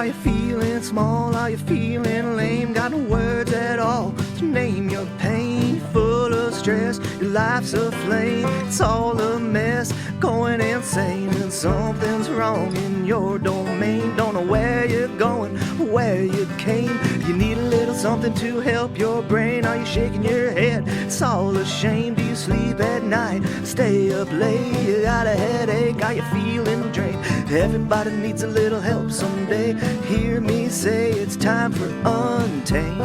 Are you feeling small? Are you feeling lame? Got no words at all to name your pain. Full of stress, your life's a flame. It's all a mess, going insane. And something's wrong in your domain. Don't know where you're going, where you came. You need a little something to help your brain. Are you shaking your head? It's all a shame. Do you sleep at night? Stay up late? You got a headache? Are you feeling drained? Everybody needs a little help someday. Hear me say it's time for Untamed.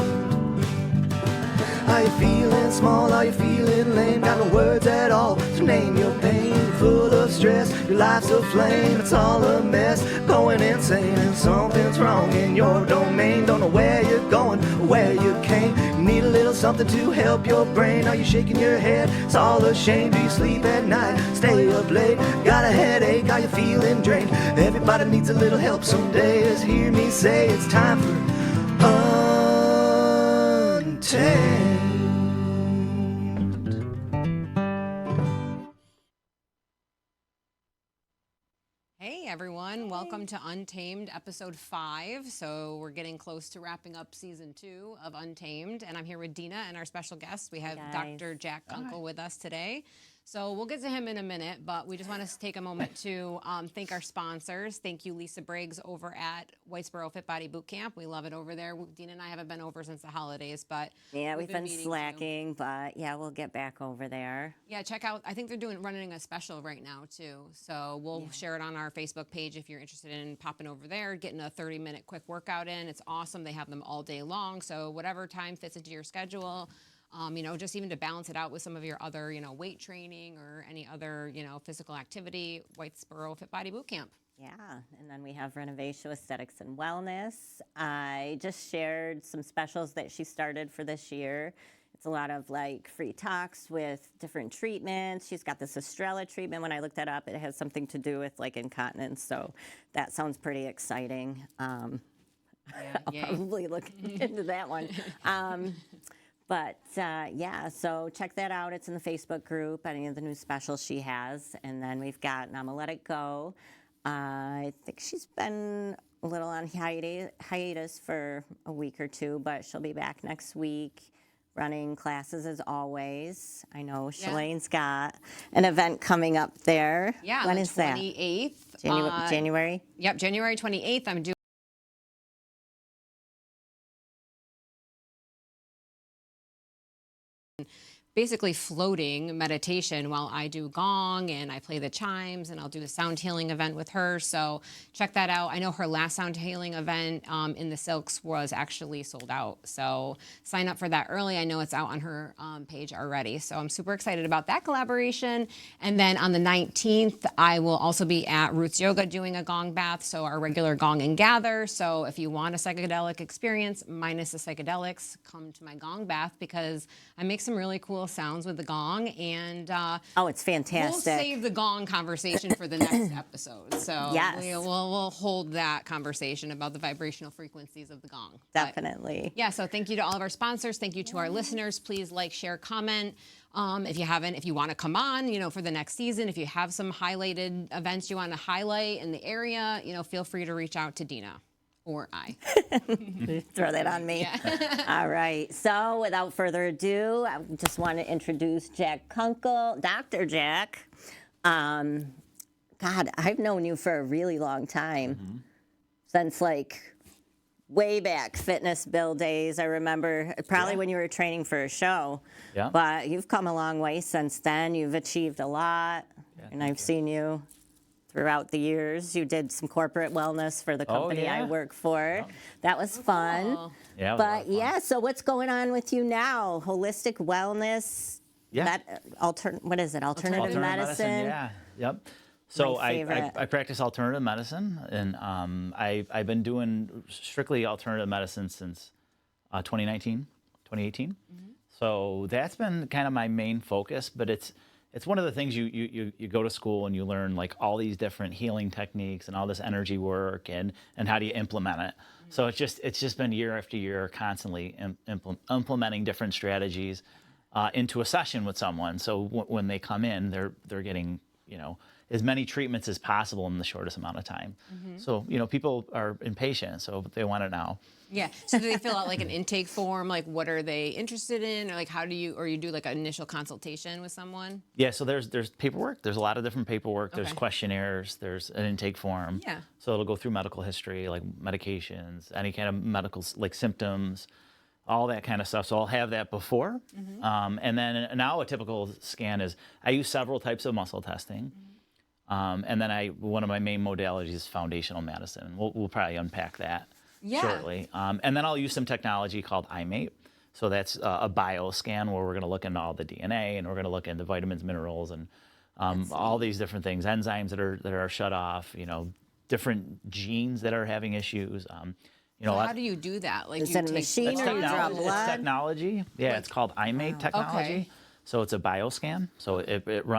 Are you feeling small? Are you feeling lame? Got no words at all to name your pain. Full of stress, your life's a flame. It's all a mess, going insane. And something's wrong in your domain. Don't know where you're going, where you came. You need a little something to help your brain. Are you shaking your head? It's all a shame. Do you sleep at night? Stay up late? Got a headache? Are you feeling drained? Everybody needs a little help someday. Just hear me say it's time for Untamed. Hey everyone, welcome to Untamed episode 5. So we're getting close to wrapping up season 2 of Untamed, and I'm here with Deana and our special guest. We have Dr. Jack Kunkel with us today. So we'll get to him in a minute, but we just want to take a moment to thank our sponsors. Thank you, Lisa Briggs over at Whitesboro Fit Body Boot Camp. We love it over there. Deana and I haven't been over since the holidays, but yeah, we've been slacking, but yeah, we'll get back over there. Yeah, check out. I think they're running a special right now too. So we'll share it on our Facebook page if you're interested in popping over there, getting a 30-minute quick workout in. It's awesome. They have them all day long. So whatever time fits into your schedule. Just even to balance it out with some of your other, weight training or any other, physical activity, Whitesboro Fit Body Boot Camp. Yeah, and then we have Renovation Aesthetics and Wellness. I just shared some specials that she started for this year. It's a lot of like free talks with different treatments. She's got this Estrella treatment. When I looked that up, it has something to do with like incontinence. So that sounds pretty exciting. I'll probably look into that one. But yeah, so check that out. It's in the Facebook group, any of the new specials she has. And then we've got I'ma Let It Go. I think she's been a little on hiatus for a week or two, but she'll be back next week running classes as always. I know Chelane's got an event coming up there. Yeah, when the is 28th. that? January? Yep, January 28th. I'm doing basically floating meditation while I do gong and I play the chimes, and I'll do a sound healing event with her. So check that out. I know her last sound healing event in the Silks was actually sold out. So sign up for that early. I know it's out on her page already. So I'm super excited about that collaboration. And then on the 19th, I will also be at Roots Yoga doing a gong bath. So our regular gong and gather. So if you want a psychedelic experience minus the psychedelics, come to my gong bath because I make some really cool sounds with the gong, and oh, it's fantastic. We'll save the gong conversation for the next episode. So yes, we'll hold that conversation about the vibrational frequencies of the gong. Definitely. But, yeah. So thank you to all of our sponsors. Thank you to our listeners. Please like, share, comment. If you want to come on, for the next season, if you have some highlighted events you want to highlight in the area, feel free to reach out to Deana. Or I. Throw that on me. Yeah. All right. So without further ado, I just want to introduce Jack Kunkel, Dr. Jack. God, I've known you for a really long time. Since like way back Fitness Bill days. I remember probably when you were training for a show. Yeah. But you've come a long way since then. You've achieved a lot. Yeah, and I've seen you throughout the years. You did some corporate wellness for the company I work for. Yeah. That was fun. Yeah, but yeah, so what's going on with you now? Holistic wellness? Yeah. What is it? Alternative medicine? Yeah. Yep. So I practice alternative medicine, and I've been doing strictly alternative medicine since 2018. Mm-hmm. So that's been kind of my main focus, but it's one of the things you go to school and you learn like all these different healing techniques and all this energy work and how do you implement it. Mm-hmm. So it's just been year after year constantly implementing different strategies into a session with someone. So when they come in, they're getting as many treatments as possible in the shortest amount of time. So, people are impatient, so they want it now. Yeah. So do they fill out like an intake form? Like, what are they interested in? Or like, or you do like an initial consultation with someone? Yeah, so there's paperwork. There's a lot of different paperwork. There's Okay. questionnaires. There's an intake form. Yeah. So it'll go through medical history, like medications, any kind of medical, like symptoms, all that kind of stuff. So I'll have that before. And then now a typical scan is, I use several types of muscle testing. And then one of my main modalities is foundational medicine. We'll probably unpack that shortly. And then I'll use some technology called iMate. So that's a bioscan where we're going to look into all the DNA, and we're going to look into vitamins, minerals, and all these different things, enzymes that are shut off, different genes that are having issues. So how do you do that? Like, Is you it a take machine blood? or you draw It's blood? technology. Yeah, it's called iMate technology. Okay. So it's a bioscan. So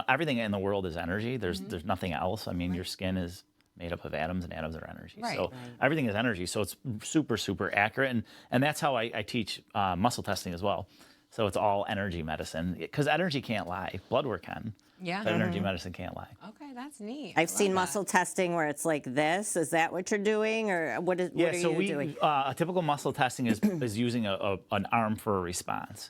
everything in the world is energy. There's nothing else. I mean, your skin is made up of atoms, and atoms are energy. Right. So everything is energy. So it's super, super accurate. And that's how I teach muscle testing as well. So it's all energy medicine, because energy can't lie. Blood work can. Yeah. But energy medicine can't lie. Okay, that's neat. I I've love seen that. muscle testing where it's like this. Is that what you're doing, or what are you doing? A typical muscle testing is using an arm for a response.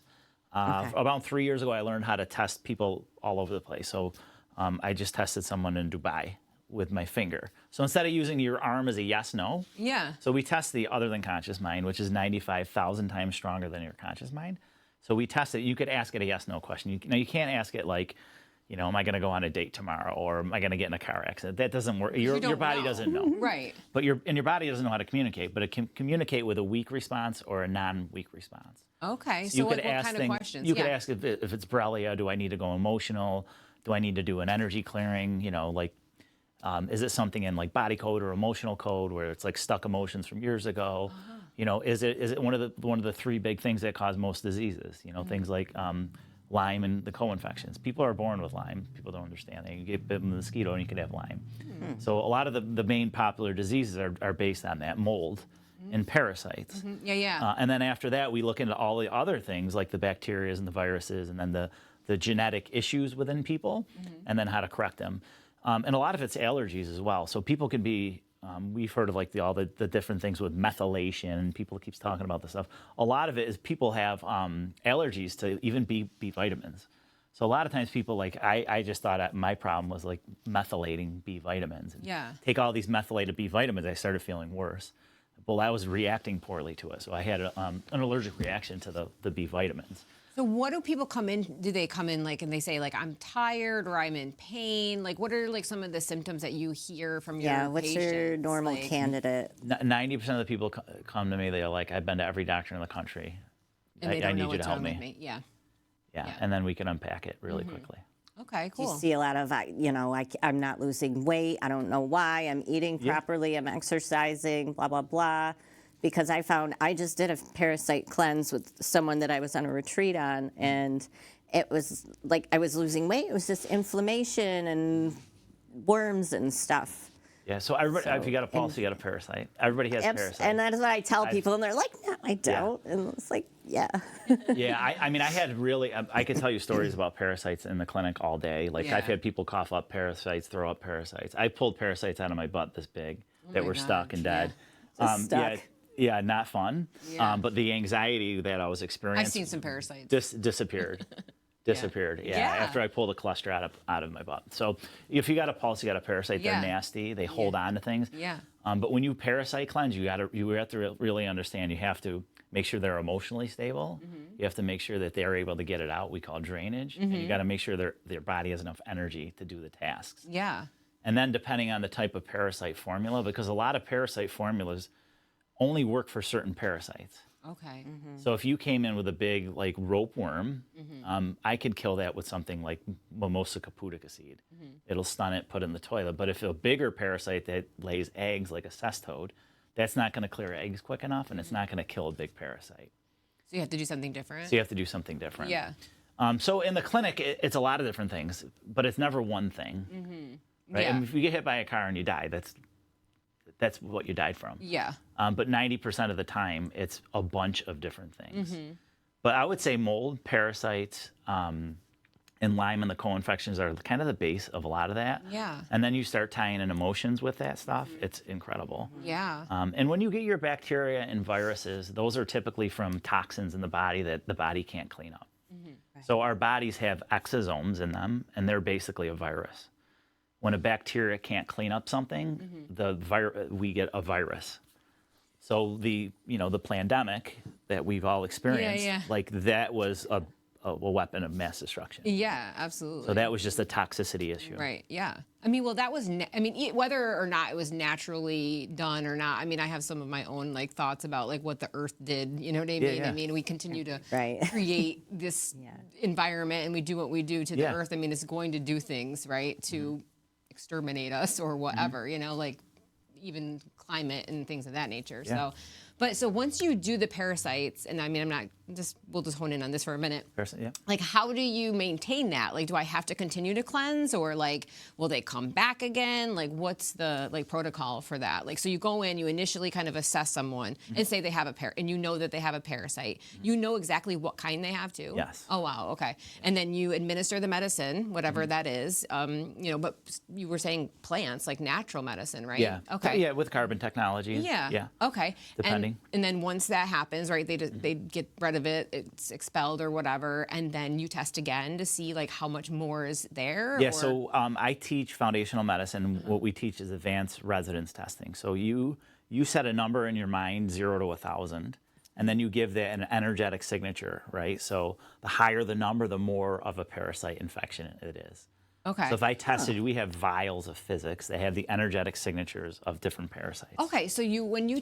Okay. About 3 years ago, I learned how to test people all over the place. So I just tested someone in Dubai with my finger. So instead of using your arm as a yes/no, Yeah. so we test the other than conscious mind, which is 95,000 times stronger than your conscious mind. So we test it. You could ask it a yes/no question. Now you can't ask it like, am I going to go on a date tomorrow, or am I going to get in a car accident? That doesn't work. Your don't body know. doesn't know. Right. But your body doesn't know how to communicate, but it can communicate with a weak response or a non-weak response. Okay. So You what could kind ask of things. questions? You could ask if it's Borrelia, do I need to go emotional? Do I need to do an energy clearing? Is it something in like body code or emotional code where it's like stuck emotions from years ago? Is it one of the three big things that cause most diseases? Things like Lyme and the co-infections. People are born with Lyme. People don't understand that. You get bit by a mosquito and you could have Lyme. So a lot of the main popular diseases are based on that, mold and parasites. Yeah. And then after that, we look into all the other things like the bacteria and the viruses, and then the genetic issues within people, and then how to correct them. And a lot of it's allergies as well. So people can be, we've heard of like all the different things with methylation, and people keeps talking about this stuff. A lot of it is people have allergies to even B vitamins. So a lot of times people I just thought my problem was like methylating B vitamins. And take all these methylated B vitamins, I started feeling worse. Well, I was reacting poorly to it. So I had an allergic reaction to the B vitamins. So what do people come in? Do they come in and they say I'm tired or I'm in pain? Like, what are some of the symptoms that you hear from your patients? What's your normal candidate? 90% of the people come to me, they're like, I've been to every doctor in the country. And they don't I need know you what's to help wrong with me. Yeah. Yeah, and then we can unpack it really quickly. Okay, Do you cool. see a lot of, I'm not losing weight. I don't know why. I'm eating properly. I'm exercising, blah, blah, blah. Because I just did a parasite cleanse with someone that I was on a retreat on, and it was like I was losing weight. It was just inflammation and worms and stuff. Yeah, so everybody, if you got a pulse, you got a parasite. Everybody has parasites. And that's what I tell people, and they're like, no, I don't. And it's like, yeah. Yeah, I mean, I had really, I could tell you stories about parasites in the clinic all day. Like, I've had people cough up parasites, throw up parasites. I pulled parasites out of my butt this big that were stuck and dead. Just stuck. Yeah, not fun. Yeah. But the anxiety that I was experiencing. I've seen some parasites. Disappeared. Disappeared. Yeah. Yeah. After I pulled a cluster out of my butt. So if you got a pulse, you got a parasite. Yeah. They're nasty. They hold on to things. Yeah. But when you parasite cleanse, you have to really understand. You have to make sure they're emotionally stable. You have to make sure that they're able to get it out. We call drainage. And you got to make sure their body has enough energy to do the tasks. Yeah. And then depending on the type of parasite formula, because a lot of parasite formulas only work for certain parasites. Okay. So if you came in with a big rope worm, I could kill that with something like Mimosa caputica seed. It'll stun it, put it in the toilet. But if a bigger parasite that lays eggs like a cestode, that's not going to clear eggs quick enough, and it's not going to kill a big parasite. So you have to do something different? So you have to do something different. Yeah. So in the clinic, it's a lot of different things, but it's never one thing. Right? Yeah. And if you get hit by a car and you die, that's what you died from. Yeah. But 90% of the time, it's a bunch of different things. But I would say mold, parasites, and Lyme and the co-infections are kind of the base of a lot of that. Yeah. And then you start tying in emotions with that stuff. It's incredible. Yeah. And when you get your bacteria and viruses, those are typically from toxins in the body that the body can't clean up. So our bodies have exosomes in them, and they're basically a virus. When a bacteria can't clean up something, we get a virus. So the pandemic that we've all experienced, like that was a weapon of mass destruction. Yeah, absolutely. So that was just a toxicity issue. Right. Yeah. I mean, well, that was. Whether or not it was naturally done or not. I mean, I have some of my own like thoughts about like what the Earth did. You know what I mean? Yeah. I mean, we continue to Right. create this environment, and we do what we do to the Earth. I mean, it's going to do things right to exterminate us or whatever. You know, like even climate and things of that nature. Yeah. So once you do the parasites, and I mean, we'll just hone in on this for a minute. Like, how do you maintain that? Like, do I have to continue to cleanse, or like, will they come back again? Like, what's the like protocol for that? Like, so you go in, you initially kind of assess someone and say they have and you know that they have a parasite. You know exactly what kind they have too. Yes. Oh, wow. Okay. And then you administer the medicine, whatever that is. But you were saying plants, like natural medicine, right? Yeah. Okay. Yeah, with carbon technology. Yeah. Yeah. Okay. Depending. And then once that happens, right, they get rid of it, it's expelled or whatever, and then you test again to see like how much more is there. Yeah. So I teach foundational medicine. What we teach is advanced residence testing. So you set a number in your mind, 0 to 1,000, and then you give that an energetic signature, right? So the higher the number, the more of a parasite infection it is. Okay. So if I tested, we have vials of physics that have the energetic signatures of different parasites. Okay, so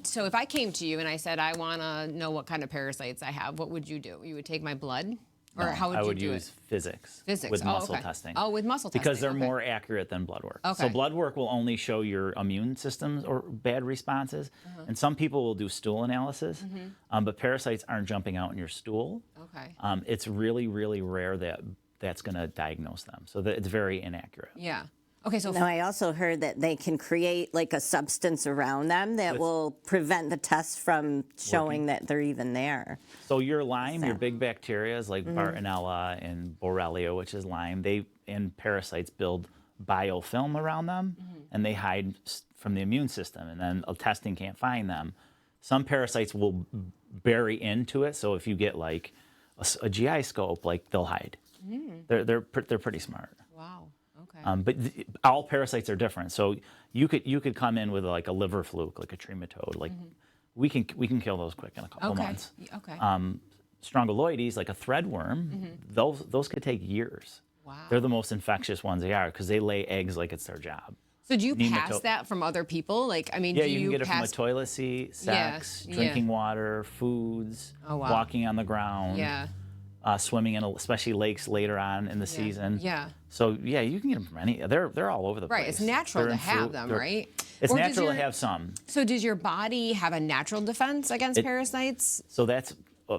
so if I came to you and I said I want to know what kind of parasites I have, what would you do? You would take my blood, or how would I you would do use it? Physics. Physics. With muscle okay. testing. Oh, with muscle testing. Because they're okay. more accurate than blood work. Okay. So blood work will only show your immune systems or bad responses, and some people will do stool analysis, but parasites aren't jumping out in your stool. Okay. It's really, really rare that that's going to diagnose them. So that it's very inaccurate. Yeah. Okay, so Now, I also heard that they can create like a substance around them that will prevent the test from showing that they're even there. So your Lyme, your big bacteria like Bartonella and Borrelia, which is Lyme, and parasites build biofilm around them, and they hide from the immune system, and then testing can't find them. Some parasites will bury into it, so if you get like a GI scope, like they'll hide. They're pretty smart. wow. Okay. But all parasites are different. So you could come in with like a liver fluke, like a trematode. Like we can kill those quick in a couple months. Okay. Strongyloides, like a threadworm, those could take years. Wow. They're the most infectious ones they are because they lay eggs like it's their job. So do you pass that from other people? Like, I mean, Yeah, do you can get it from a pass? toilet seat, sex, Yeah, drinking water, foods, Oh, wow. walking on the ground. Yeah. Swimming in, especially lakes later on in the season. Yeah. So yeah, you can get them from any. They're all over the place. Right. It's natural They're to in have fruit, them, they're- right? It's Or does natural to your- have some. So does your body have a natural defense against parasites? So that's a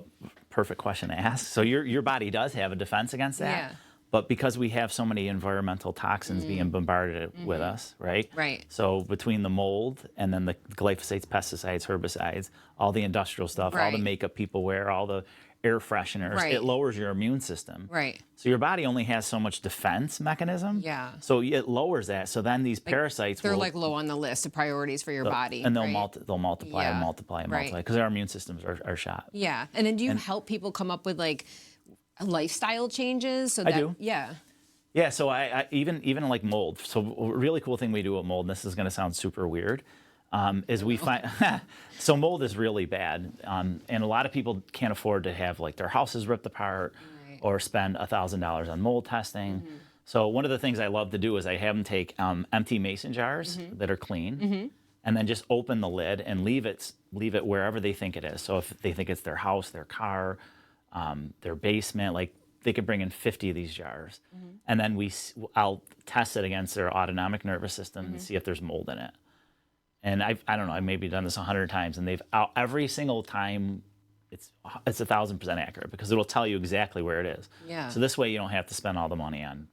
perfect question to ask. So your body does have a defense against that. Yeah. But because we have so many environmental toxins being bombarded with us, right? Right. So between the mold and then the glyphosates, pesticides, herbicides, all the industrial stuff, all the Right. makeup people wear, all the air fresheners, Right. it lowers your immune system. Right. So your body only has so much defense mechanism. Yeah. So it lowers that. So then these parasites They're will, like low on the list of priorities for your body. and they'll right? they'll multiply and Yeah. multiply and Right. multiply because our immune systems are shot. Yeah. And then do you help people come up with like lifestyle changes? So that, do. Yeah. Yeah, so I even like mold. So a really cool thing we do with mold, and this is going to sound super weird, is we find so mold is really bad, and a lot of people can't afford to have like their houses ripped apart Right. or spend $1,000 on mold testing. So one of the things I love to do is I have them take empty mason jars that are clean, and then just open the lid and leave it wherever they think it is. So if they think it's their house, their car, their basement, like. They could bring in 50 of these jars, and then I'll test it against their autonomic nervous system and see if there's mold in it. And I don't know, I've maybe done this 100 times, and every single time it's 1,000% accurate because it'll tell you exactly where it is. Yeah. So this way you don't have to spend all the money on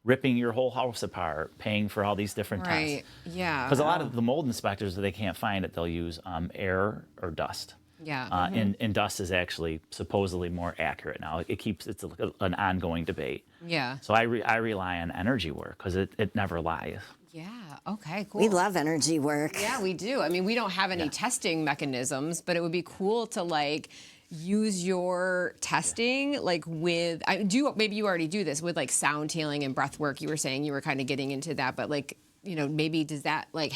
ripping your whole house apart, paying for all these different Right. tests. Yeah. Because a lot of the mold inspectors, they can't find it, they'll use air or dust. Yeah. And dust is actually supposedly more accurate now. It's an ongoing debate. Yeah. So I rely on energy work because it never lies. Yeah. Okay, cool. We love energy work. Yeah, we do. I mean, we don't have any testing mechanisms, but it would be cool to like use your testing like with maybe you already do this with like sound healing and breath work. You were saying you were kind of getting into that, but like, maybe does that like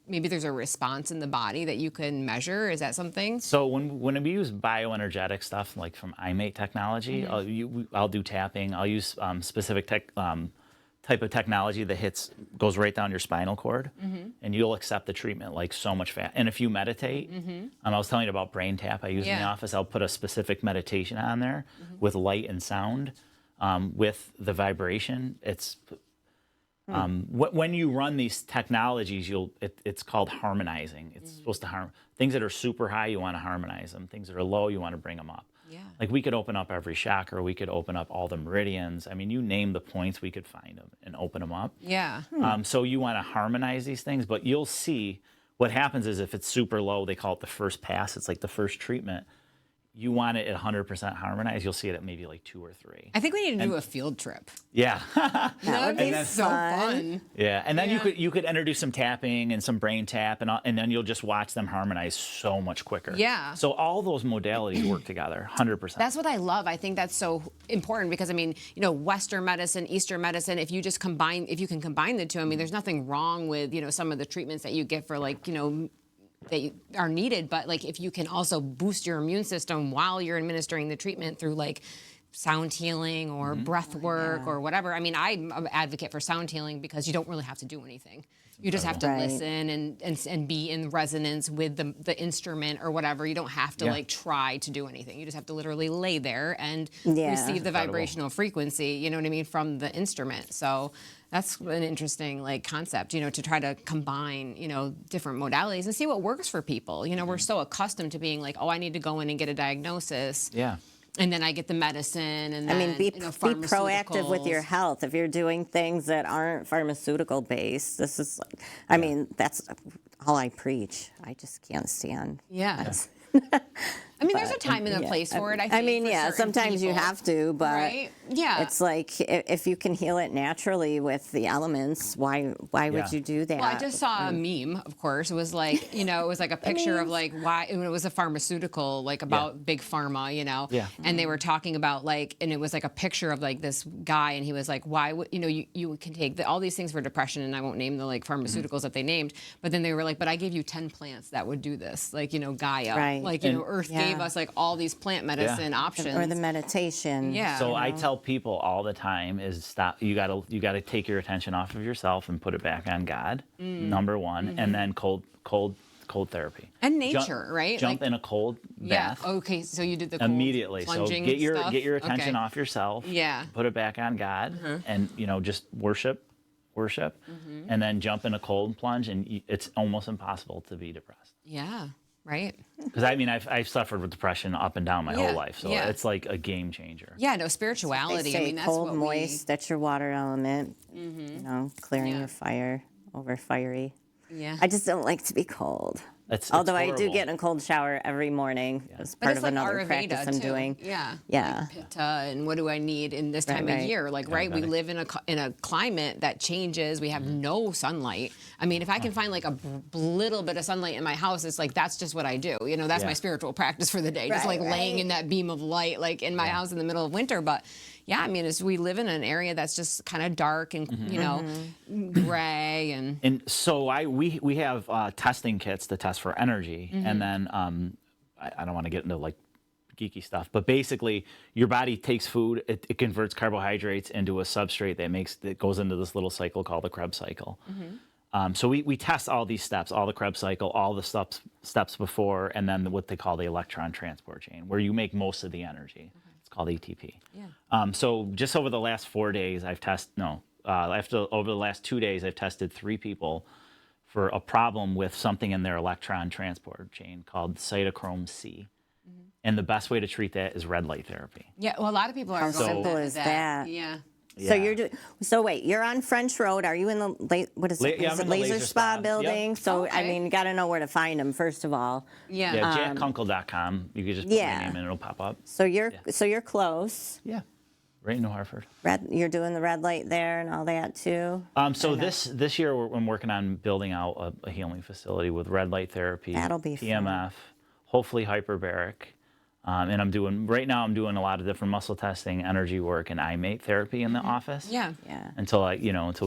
maybe there's a response in the body that you can measure? Is that something? So when we use bioenergetic stuff like from iMate technology, I'll do tapping. I'll use specific type of technology that goes right down your spinal cord, and you'll accept the treatment like so much faster. And if you meditate, I was telling you about Brain Tap I use in the office, I'll put a specific meditation on there with light and sound, with the vibration. It's when you run these technologies, it's called harmonizing. It's supposed to things that are super high, you want to harmonize them. Things that are low, you want to bring them up. Yeah. Like we could open up every chakra, we could open up all the meridians. I mean, you name the points, we could find them and open them up. Yeah. So you want to harmonize these things, but you'll see what happens is if it's super low, they call it the first pass. It's like the first treatment. You want it at 100% harmonized, you'll see it at maybe like 2 or 3. I think we need to do a field trip. Yeah. That would be so fun. Yeah, and then you could introduce some tapping and some brain tap, and then you'll just watch them harmonize so much quicker. Yeah. So all those modalities work together, 100%. That's what I love. I think that's so important because I mean, Western medicine, Eastern medicine. If you can combine the two, I mean, there's nothing wrong with some of the treatments that you get for like that are needed, but like if you can also boost your immune system while you're administering the treatment through like sound healing or breath work or whatever. I mean, I'm an advocate for sound healing because you don't really have to do anything. You just have to listen and be in resonance with the instrument or whatever. You don't have to like try to do anything. You just have to literally lay there and receive the vibrational frequency, you know what I mean, from the instrument. So that's an interesting like concept, to try to combine, different modalities and see what works for people. We're so accustomed to being like, oh, I need to go in and get a diagnosis. Yeah. And then I get the medicine, and then, be proactive with your health. If you're doing things that aren't pharmaceutical based, this is like, I mean, that's all I preach. I just can't stand. Yeah. I mean, there's a time and a place for it. I mean, sometimes you have to, but it's like if you can heal it naturally with the elements, why would you do that? Well, I just saw a meme, of course. It was like, it was like a picture of like why it was a pharmaceutical, like about big pharma, and they were talking about like, and it was like a picture of like this guy, and he was like, why would you can take all these things for depression, and I won't name the like pharmaceuticals that they named, but then they were like, but I gave you 10 plants that would do this, like Gaia, like Earth gave us like all these plant medicine options, or the meditation. Yeah. So I tell people all the time is stop. You gotta take your attention off of yourself and put it back on God. Number one, and then cold therapy and nature, right? Jump in a cold bath. Yeah. Okay. So you did the cold immediately. So get your attention off yourself. Yeah. Put it back on God, and just worship, and then jump in a cold plunge, and it's almost impossible to be depressed. Yeah. Right. Because I mean, I've suffered with depression up and down my whole life, so it's like a game changer. Yeah, no, spirituality. They say I mean, that's cold, what moist. That's your water element. Clearing your fire over fiery. Yeah. I just don't like to be cold. Although I do get in a cold shower every morning as part of another practice I'm doing. Yeah. Yeah. Like pitta and what do I need in this time of year? Like, we live in a climate that changes. We have no sunlight. I mean, if I can find like a little bit of sunlight in my house, it's like that's just what I do. That's my spiritual practice for the day. Just like laying in that beam of light, like in my house in the middle of winter. But yeah, I mean, we live in an area that's just kind of dark and gray and so we have testing kits to test for energy, and then I don't want to get into like geeky stuff, but basically your body takes food, it converts carbohydrates into a substrate that goes into this little cycle called the Krebs cycle. So we test all these steps, all the Krebs cycle, all the steps before, and then what they call the electron transport chain, where you make most of the energy. It's called ATP. Yeah. So just over the last 4 days, over the last 2 days, I've tested 3 people for a problem with something in their electron transport chain called cytochrome C. And the best way to treat that is red light therapy. Yeah, well, a lot of people are How simple is that? Yeah. So you're doing. So wait, you're on French Road. Are you in the what is it? Yeah, Is I'm it in the Laser Spa building? Yep. So I Okay. mean, you got to know where to find them first of all. Yeah. Yeah, jackkunkel.com. You could just put Yeah. my name in, it'll pop up. So you're close. Yeah, right in New Hartford. You're doing the red light there and all that too. So this year I'm working on building out a healing facility with red light therapy, That'll be fun. TMF, hopefully hyperbaric. And I'm doing a lot of different muscle testing, energy work, and eye mate therapy in the office. Yeah. Yeah, Until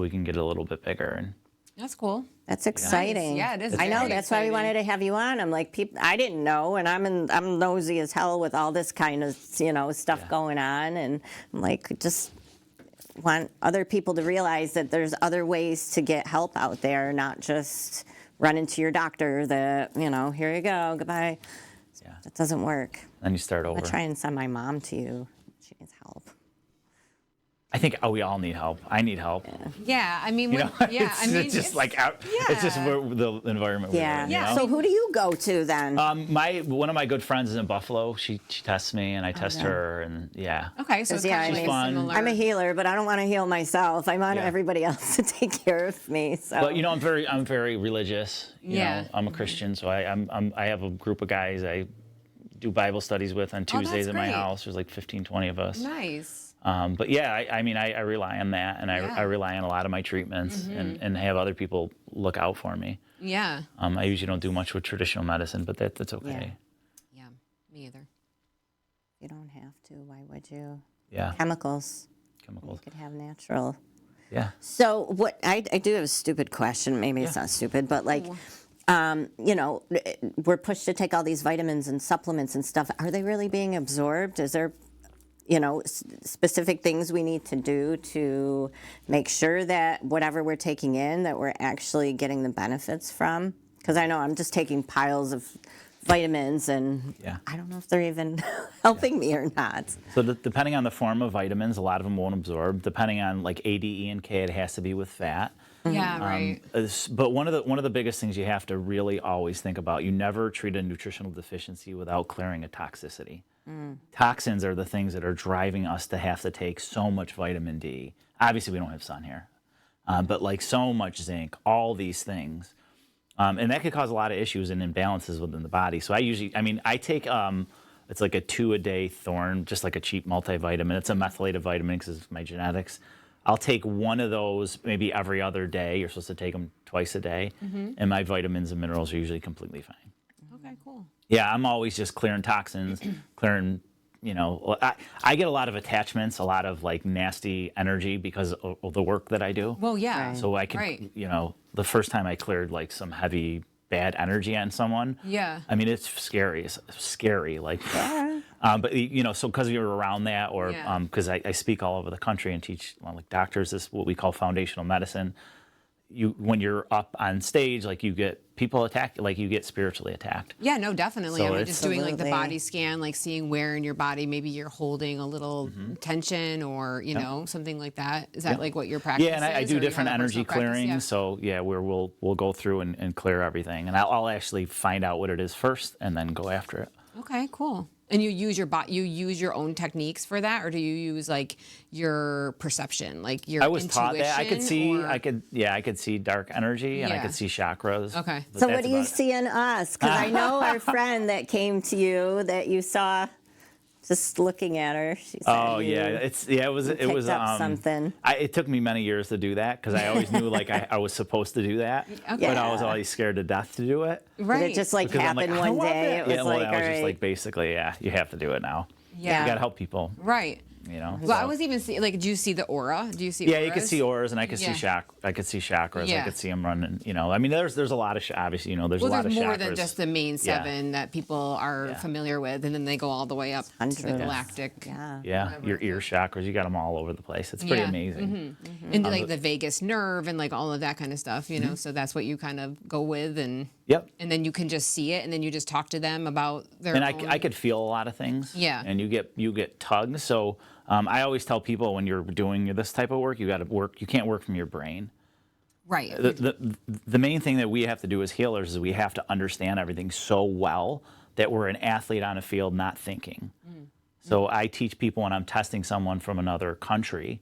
we can get a little bit bigger. And That's cool. that's exciting. Yeah, it is I know. very That's why we exciting. wanted to have you on. I'm like, I didn't know, and I'm nosy as hell with all this kind of stuff going on, and I'm like, just want other people to realize that there's other ways to get help out there, not just running to your doctor. That here you go, goodbye. Yeah. That doesn't work. then you start over. I'll try and send my mom to you. She needs help. I think we all need help. I need help. Yeah, I mean, It's just like out. It's just Yeah. the environment we're Yeah. in. Yeah, You know? So who do you go to then? One of my good friends is in Buffalo. She tests me, and I test her, and yeah. Okay, so it's Yeah, kind I of mean, like similar. I'm a healer, but I don't want to heal myself. I want Yeah. everybody else to take care of me. So. But I'm very religious. You Yeah. know, I'm a Christian, so I have a group of guys I do Bible studies with on that's Tuesdays at my great. house. There's like 15, 20 of us. Nice. But yeah, I rely on that, and Yeah. I rely on a lot of my treatments, and have other people look out for me. Yeah. I usually don't do much with traditional medicine, but that's okay. Yeah. Me either. You don't have to. Why would you? Yeah, Chemicals. chemicals. You could have natural. Yeah. So what I do have a stupid question. Maybe it's not stupid, but like, we're pushed to take all these vitamins and supplements and stuff. Are they really being absorbed? Is there, specific things we need to do to make sure that whatever we're taking in, that we're actually getting the benefits from? Because I know I'm just taking piles of vitamins, and Yeah. I don't know if they're even helping me or not. So depending on the form of vitamins, a lot of them won't absorb. Depending on like A, D, E, and K, it has to be with fat. Yeah, right. But one of the biggest things you have to really always think about, you never treat a nutritional deficiency without clearing a toxicity. Toxins are the things that are driving us to have to take so much vitamin D. Obviously, we don't have sun here, but like so much zinc, all these things. And that could cause a lot of issues and imbalances within the body. So I take, it's like a 2-a-day Thorn, just like a cheap multivitamin. It's a methylated vitamin because it's my genetics. I'll take one of those maybe every other day. You're supposed to take them twice a day. And my vitamins and minerals are usually completely fine. Okay, cool. Yeah, I'm always just clearing toxins, clearing, I get a lot of attachments, a lot of like nasty energy because of the work that I do. Well, yeah. So I can, Right. the first time I cleared like some heavy bad energy on someone. Yeah. I mean, it's scary. It's scary. Like, but so because you're around that, or Yeah. because I speak all over the country and teach like doctors this what we call foundational medicine. When you're up on stage, like you get people attacked, like you get spiritually attacked. Yeah, no, definitely. So I mean, it's- just doing like the Absolutely. body scan, like seeing where in your body maybe you're holding a little tension or, something like that. Is that like what your practice Yeah, and I is, do or you different have a energy personal practice? clearing. Yeah. So yeah, where we'll go through and clear everything, and I'll actually find out what it is first, and then go after it. Okay, cool. And you use your own techniques for that, or do you use like your perception, like your I was taught that I could see, intuition, or- I could see dark energy, and I Yeah. could see chakras. Okay. but So that's what do you about it. see in us? Because I know our friend that came to you that you saw just looking at her. She said Oh you yeah, it was picked up something. It took me many years to do that because I always knew like I was supposed to do that, but I was Yeah. always scared to death to do it. Right. Did it just like Because I'm like, happen I don't one want day? that. It was Yeah, like, I was all just right. like basically, yeah, you have to do it now. Yeah. You got to help people. Right. Well, Well, I was even see like, do you see the aura? Do you see? Yeah, you could auras? see auras, and I could Yeah. see I could see chakras. I Yeah. could see them running. I mean, there's a lot of obviously, there's Well, a lot there's of more chakras. than just the main Yeah. 7 that people are Yeah. familiar with, and then they go all the way up to the Hundreds. galactic. Yeah. Yeah, your ear chakras, you got them all over the place. It's pretty Yeah. amazing. Into like the vagus nerve and like all of that kind of stuff, So that's what you kind of go with, and Yep. then you can just see it, and then you just talk to them about their. And own... I could feel a lot of things. Yeah. And you get tugged. So I always tell people when you're doing this type of work, you got to work. You can't work from your brain. Right. The main thing that we have to do as healers is we have to understand everything so well that we're an athlete on a field, not thinking. So I teach people when I'm testing someone from another country,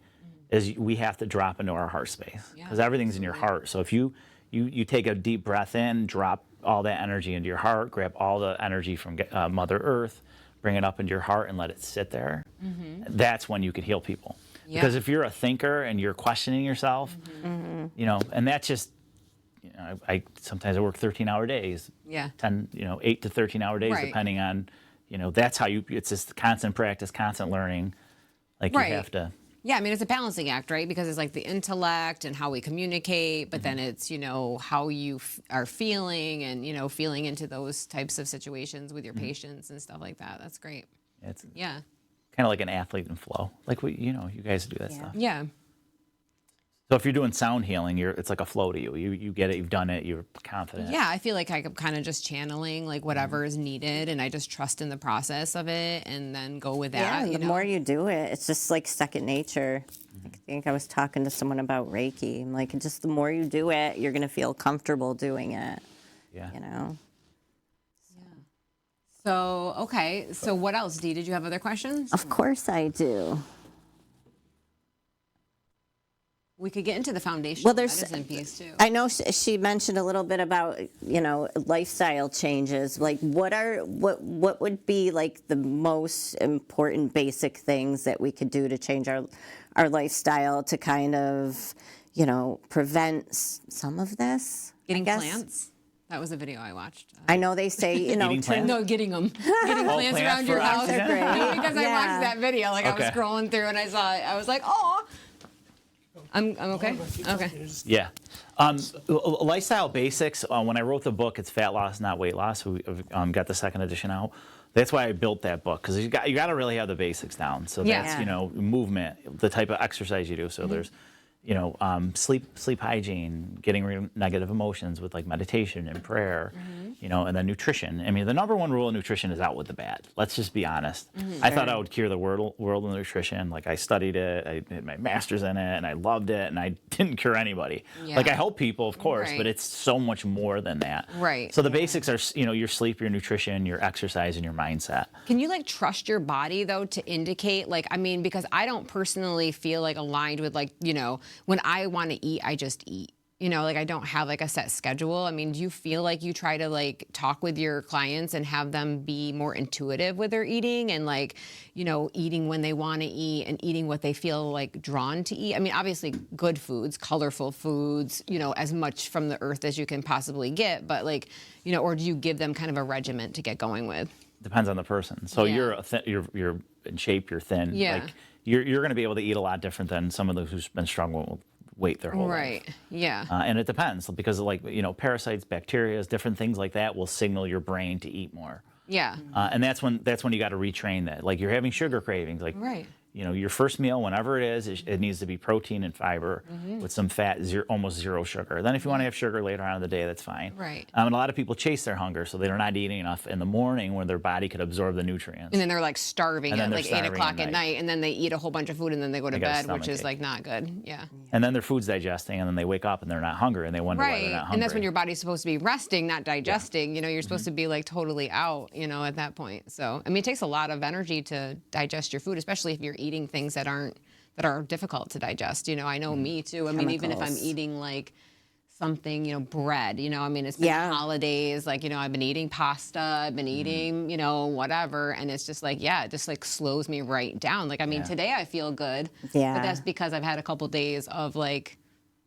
is we have to drop into our heart space because Yeah, everything's in your heart. So if you take a deep breath in, drop all that energy into your heart, grab all the energy from Mother Earth, bring it up into your heart and let it sit there, that's when you can heal people. Yeah. Because if you're a thinker and you're questioning yourself, you know, and that's just, you know, I sometimes I work 13-hour days, 8 to 13-hour days, Right. depending on, you know, that's how it's just constant practice, constant learning. Like you have to. Yeah, I mean, it's a balancing act, right? Because it's like the intellect and how we communicate, but then it's, you know, how you are feeling and, you know, feeling into those types of situations with your patients and stuff like that. That's great. It's Yeah. kind of like an athlete in flow. Like, you know, you guys do that stuff. Yeah. So if you're doing sound healing, it's like a flow to you. You get it, you've done it, you're confident. Yeah, I feel like I'm kind of just channeling like whatever is needed, and I just trust in the process of it, and then go with that. Yeah, and you the know? more you do it, it's just like second nature. I think I was talking to someone about Reiki. I'm like, just the more you do it, you're going to feel comfortable doing it. Yeah. You know? So okay, so what else, Dee? Did you have other questions? Of course I do. We could get into the foundational there's- medicine piece too. I know she mentioned a little bit about, you know, lifestyle changes. Like, what would be like the most important basic things that we could do to change our lifestyle to kind of, you know, prevent some of this? Getting I guess? Plants. That was a video I watched. I know they say, you know, Eating plants? No, getting them. Getting plants plants around your for house. oxygen? Great. Because I Yeah. watched that video. Like I was Okay. scrolling through and I saw it. I was like, oh. I'm okay. Okay. Yeah. Lifestyle basics. When I wrote the book, it's Fat Loss, Not Weight Loss. We got the second edition out. That's why I built that book, because you got to really have the basics down. So Yeah. that's, you know, movement, the type of exercise you do. So there's, you know, sleep hygiene, getting rid of negative emotions with like meditation and prayer, you know, and then nutrition. I mean, the number one rule of nutrition is out with the bad. Let's just be honest. I thought I would cure the world of nutrition. Like I studied it, I did my master's in it, and I loved it, and I didn't cure anybody. Yeah. Like I help people, of course, Right. but it's so much more than that. Right. So the basics are, you know, your sleep, your nutrition, your exercise, and your mindset. Can you like trust your body though to indicate like, I mean, because I don't personally feel like aligned with like, you know, when I want to eat, I just eat. You know, like I don't have like a set schedule. I mean, do you feel like you try to like talk with your clients and have them be more intuitive with their eating and like, you know, eating when they want to eat and eating what they feel like drawn to eat? I mean, obviously good foods, colorful foods, you know, as much from the earth as you can possibly get, but like, you know, or do you give them kind of a regiment to get going with? Depends on the person. So Yeah. you're in shape, you're thin. Yeah. Like you're going to be able to eat a lot different than some of those who's been struggling with weight their whole life. Right. Yeah. And it depends because like, you know, parasites, bacteria, different things like that will signal your brain to eat more. Yeah. And that's when you got to retrain that. Like you're having sugar cravings, like, Right. you know, your first meal, whenever it is, it needs to be protein and fiber with some fat, almost zero sugar. Then if you want to have sugar later on in the day, that's fine. Right. And a lot of people chase their hunger, so they're not eating enough in the morning when their body could absorb the nutrients. And then they're like starving And at then they're like 8 starving o'clock at at night. night, and then they eat a whole bunch of food, and then they go to got a bed, which stomachache. is like not good. Yeah. And then their food's digesting, and then they wake up and they're not hungry, and they wonder why they're Right. not hungry. And that's when your body's supposed to be resting, not digesting. You know, you're supposed to be like totally out, you know, at that point. So, I mean, it takes a lot of energy to digest your food, especially if you're eating things that are difficult to digest. You know, I know me too. I mean, even if I'm Chemicals. eating like something, you know, bread, you know, I mean, it's been Yeah. holidays, like, you know, I've been eating pasta, I've been eating, you know, whatever. And it's just like, yeah, it just like slows me right down. Like, I mean, Yeah. today I feel good, Yeah. but that's because I've had a couple days of like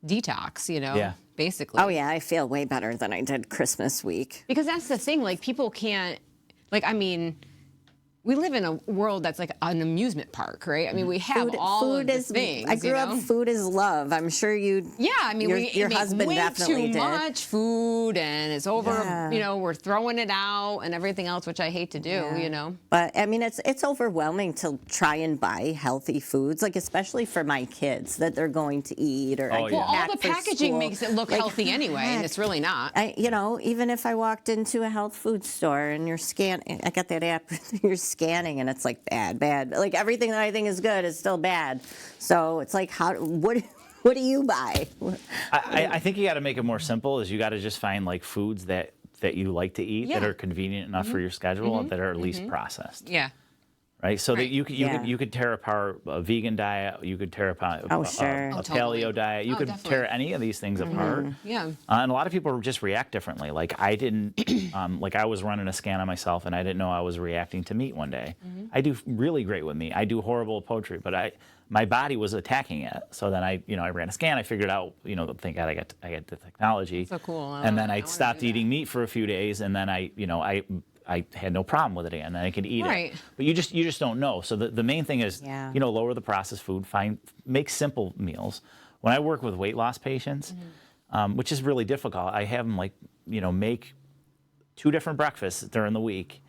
detox, you know, Yeah. basically. Oh, yeah, I feel way better than I did Christmas week. Because that's the thing, like people can't, like, I mean, we live in a world that's like an amusement park, right? I mean, we have all of the things. I grew you up, know? food is love. I'm sure you. Yeah, I mean, your we husband make way definitely too did. much food, and it's over. Yeah. You know, we're throwing it out and everything else, which I hate to do. Yeah. You know. But I mean, it's overwhelming to try and buy healthy foods, like especially for my kids that they're going to eat or I Oh, can yeah. Well, all pack the for packaging school. makes it look Like, healthy anyway, and heck. it's really not. You know, even if I walked into a health food store and you're scanning, I got that app, you're scanning and it's like bad. Like everything that I think is good is still bad. So it's like, what do you buy? I think you got to make it more simple. Is you got to just find like foods that you like to eat that Yeah. are convenient enough for your schedule that are at least processed. Yeah. right? So that Right. you could tear apart a vegan diet, you could tear apart Oh, sure. a Totally. paleo diet, you Oh, could definitely. tear any of these things apart. Yeah. And a lot of people just react differently. Like I didn't, like I was running a scan on myself and I didn't know I was reacting to meat one day. I do really great with meat. I do horrible with poultry, but my body was attacking it. So then I ran a scan. I figured out, thank God I got the technology. So cool. And then I wanna stopped do that. eating meat for a few days, and then I had no problem with it again, and I could eat Right. it. But you just don't know. So the main thing is, Yeah. lower the processed food, make simple meals. When I work with weight loss patients, which is really difficult, I have them make 2 different breakfasts during the week.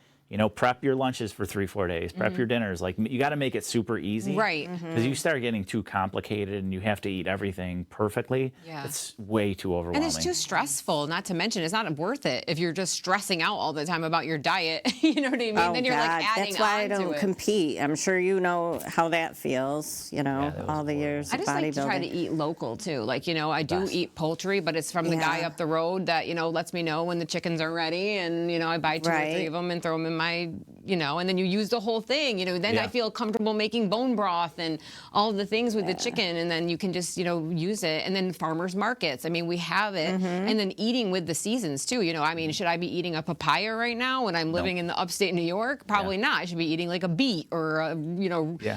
Prep your lunches for 3-4 days. Prep your dinners. Like you got to make it super easy, Right. Because you start getting too complicated and you have to eat everything perfectly. Yeah. It's way too overwhelming. And it's too stressful, not to mention it's not worth it if you're just stressing out all the time about your diet. You know what I mean? Oh, Then you're God. like adding That's why I on to don't it. compete. I'm sure you know how that feels, that was all the years I of just like to try to bodybuilding. eat local too. Like, I do Best. eat poultry, but it's from the guy Yeah. up the road that, lets me know when the chickens are ready. And, I buy 2 or 3 Right. of them and throw them in my, and then you use the whole thing, then Yeah. I feel comfortable making bone broth and all the things with the chicken. And then you can just, use it. And then farmers markets. I mean, we have it. And then eating with the seasons too. I mean, should I be eating a papaya right now when I'm living in the upstate New York? Probably not. I should be eating like a beet or,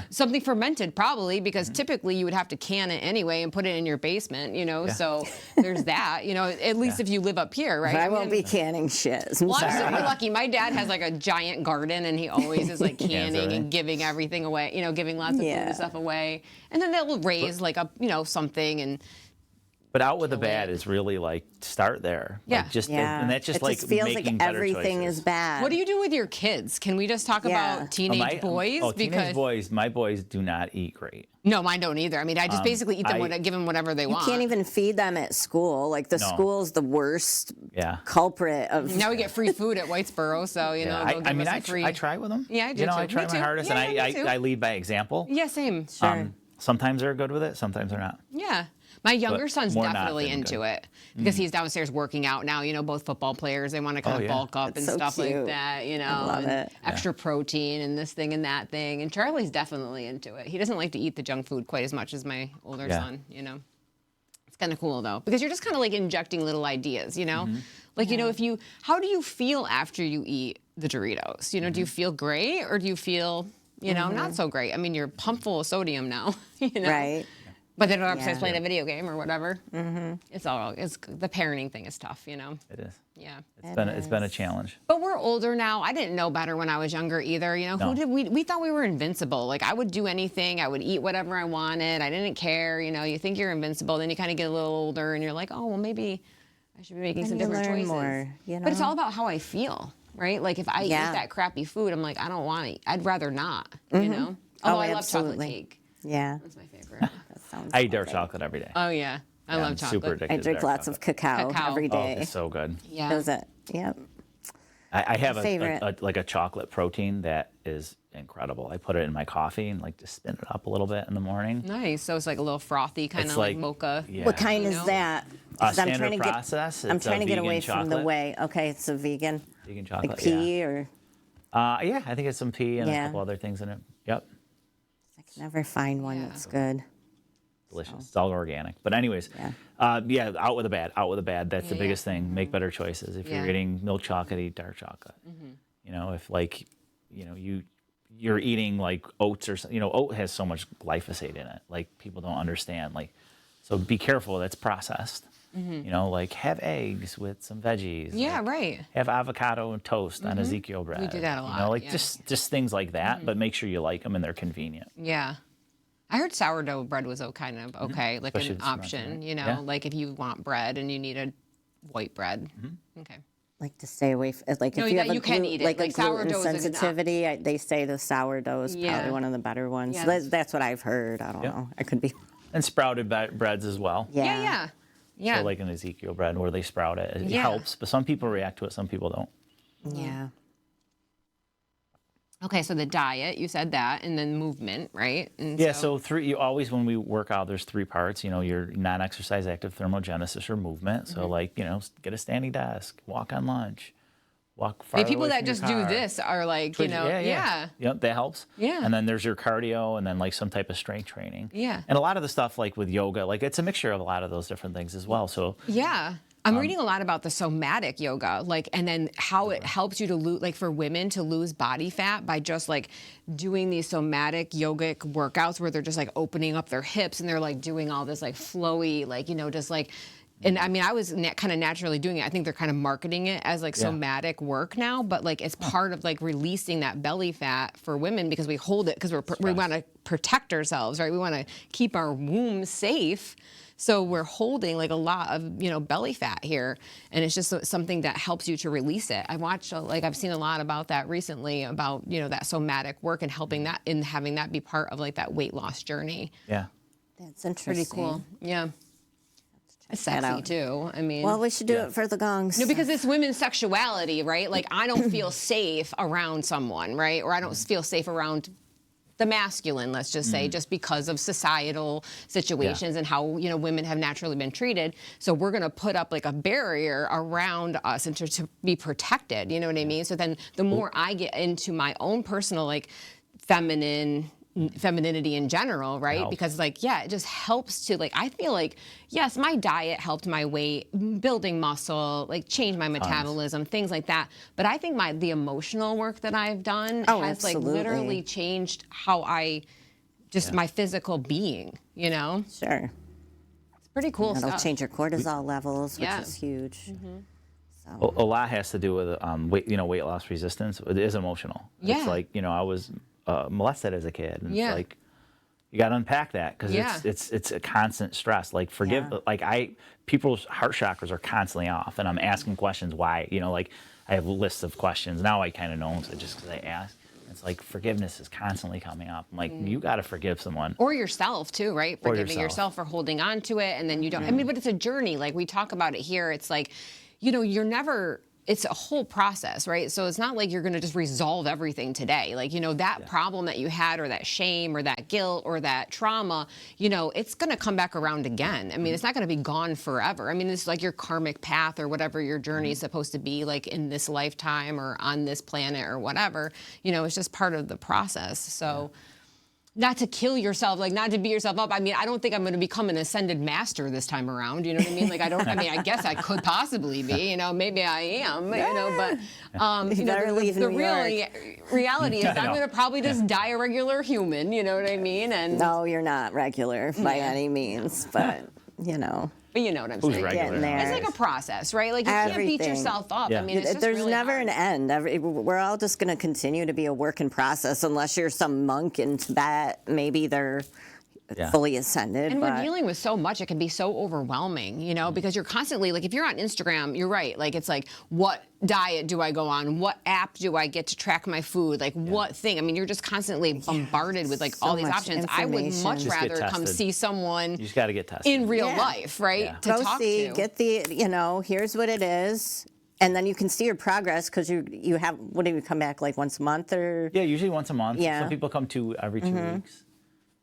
something fermented probably because typically you would have to can it anyway and put it in your basement, So there's that, at least if you live up here, right? I won't be canning shit. I'm Well, I'm sorry. super lucky. My dad has like a giant garden, and he always is like canning really? and giving everything away. Giving lots of food Yeah. and stuff away, and then they'll raise like a something and. But out with the bad is really like start there. Yeah. Like just Yeah. and that's just it like just feels making like better everything choices. is bad. What do you do with your kids? Can we just talk Yeah. about teenage boys? Teenage boys. My boys do not eat great. No, mine don't either. I mean, I just basically eat them, give them whatever they You want. can't even feed them at school. Like the No. school's the worst Yeah. culprit of. Now we get free food at Whitesboro, so Yeah. they'll give us I some free. I try with them. Yeah, I do I too. try Me my too. hardest, Yeah, and yeah, me too. I lead by example. Yeah, same. Sure. Sometimes they're good with it. Sometimes they're not. Yeah. My younger son's more not definitely than into good. it because he's downstairs working out now. Both football players, they want to kind of yeah. bulk up That's and so stuff like cute. that, love and it. extra protein and this thing and that thing. And Charlie's definitely into it. He doesn't like to eat the junk food quite as much as my older Yeah. son, It's kind of cool though, because you're just kind of like injecting little ideas, Like, how do you feel after you eat the Doritos? Do you feel great or do you feel, not so great? I mean, you're pumped full of sodium now, Right. But they don't have Yeah. to playing a video game or whatever. It's the parenting thing is tough, It is. Yeah. It's been a challenge. But we're older now. I didn't know better when I was younger either. No. We thought we were invincible. Like I would do anything. I would eat whatever I wanted. I didn't care. You think you're invincible. Then you kind of get a little older and you're like, oh, well, maybe I should be making some you different learn choices. more, But it's all about how I feel, right? Like if I eat Yeah. that crappy food, I'm like, I don't want to. I'd rather not, Although I love chocolate absolutely. cake. Yeah. That's my favorite. That sounds I eat dark lovely. chocolate every day. Oh, yeah. I love I'm chocolate. super addicted I to drink dark lots of chocolate. cacao every Oh, day. it's so good. Yeah. Does it? Yep. I have favorite. a chocolate protein that is incredible. I put it in my coffee and like just spin it up a little bit in the morning. Nice. So it's like a little frothy, kind It's of like mocha. Yeah. What kind You is know? that? 'Cause I'm Standard trying to get. process. I'm It's a trying to get vegan away from the chocolate. way. Okay, it's a vegan. Vegan chocolate. Like pea or. Yeah, I think it's some pea and a Yeah. couple other things in it. Yep. I can never find one Yeah. that's good. Delicious. It's all organic. But anyways, out with the bad. Out with the bad. That's the Yeah, biggest thing. Make better choices. If Yeah. you're eating milk chocolate, eat dark chocolate. If you're eating like oats or something, oat has so much glyphosate in it. Like people don't understand. Like, so be careful. That's processed. Like have eggs with some veggies. Yeah, like, right. Have avocado and toast on Ezekiel bread. do that a lot, Like yeah. just things like that. But make sure you like them and they're convenient. Yeah. I heard sourdough bread was kind of okay, like Especially an the smart option, bread. Yeah. Yeah. Like if you want bread and you need a white bread. Okay. Like to stay away. Like No, if you that have you can eat it. like a Like sourdough gluten is a good sensitivity, they say the sourdough is Yeah. probably one of the better ones. Yeah, That's what I've heard. I don't Yep. know. I could be. And sprouted breads as well. Yeah. So like an Ezekiel bread where they sprout it. It Yeah. helps, but some people react to it, some people don't. Yeah. Okay, so the diet, you said that, and then movement, right? And Yeah, so you always, when we work out, there's 3 parts. Your non-exercise active thermogenesis or movement. So like, get a standing desk, walk on lunch, walk farther People away that from your just do car. this are like, you know, Yep, that helps. Yeah. And then there's your cardio, and then like some type of strength training. Yeah. And a lot of the stuff like with yoga, like it's a mixture of a lot of those different things as well. So yeah. I'm reading a lot about the somatic yoga, like, and then how it helps you to lose, like for women to lose body fat by just like doing these somatic yogic workouts where they're just like opening up their hips and they're like doing all this like flowy, like, you know, just like, and I mean, I was kind of naturally doing it. I think they're kind of marketing it as like somatic work now, but like it's part of like releasing that belly fat for women because we hold it because we want to protect ourselves, right? We want to keep our womb safe. So we're holding like a lot of, you know, belly fat here, and it's just something that helps you to release it. I watched, like, I've seen a lot about that recently, about, you know, that somatic work and helping that and having that be part of like that weight loss journey. yeah. That's interesting. Pretty cool. Yeah. It's sexy too. I mean, Well, we should do it for the gongs. no, because it's women's sexuality, right? Like I don't feel safe around someone, right? Or I don't feel safe around the masculine, let's just say, just because of societal situations and how, you know, women have naturally been treated. So we're going to put up like a barrier around us and to be protected, you know what I mean? So then the more I get into my own personal, like, femininity in general, right? Because like, yeah, it just helps to like, I feel like, yes, my diet helped my weight, building muscle, like change my metabolism, things like that. But I think the emotional work that I've done has like literally changed how I just my physical being, you know? Sure. It's pretty cool It'll stuff. change your cortisol levels, which is huge. So. A lot has to do with weight loss resistance. It is emotional. Yeah. It's like, you know, I was molested as a kid, and Yeah. it's like you got to unpack that because it's a constant stress. Like people's heart chakras are constantly off, and I'm asking questions why. You know, like I have lists of questions now. I kind of know them, so just because I ask. It's like forgiveness is constantly coming up. I'm like, you got to forgive someone. Or yourself too, right? Or Forgiving yourself for holding on to it, and then you don't. I mean, but it's a journey. Like we talk about it here. It's like, you know, you're never. It's a whole process, right? So it's not like you're going to just resolve everything today. Like, you know, that problem that you had, or that shame, or that guilt, or that trauma, you know, it's going to come back around again. I mean, it's not going to be gone forever. I mean, it's like your karmic path or whatever your journey is supposed to be, like in this lifetime or on this planet or whatever. You know, it's just part of the process. So. Not to kill yourself, like not to beat yourself up. I mean, I don't think I'm going to become an ascended master this time around. You know what I mean? Like, I guess I could possibly be, you know, maybe I am, you know, but, you know, the reality is I'm going to probably just die a regular human, you know what I mean? And no, you're not regular by any means, but, you know. But you know what I'm saying. Regular? It's like a process, right? Like you can't beat yourself up. Yeah. I mean, it's just there's really never hard. an end. We're all just going to continue to be a work in process unless you're some monk in Tibet. Maybe they're fully ascended. And we're dealing with so much, it can be so overwhelming, you know, because you're constantly, like, if you're on Instagram, you're right. Like, it's like, what diet do I go on? What app do I get to track my food? Like, what thing? I mean, you're just constantly bombarded with, like, all these options. I would much rather come see someone you just got to get tested. in real life, right? Yeah. To Go talk see, to. get the, you know, here's what it is. And then you can see your progress because you have, what do you come back like once a month or? Yeah, usually once a month. Yeah. Some people come every 2 weeks.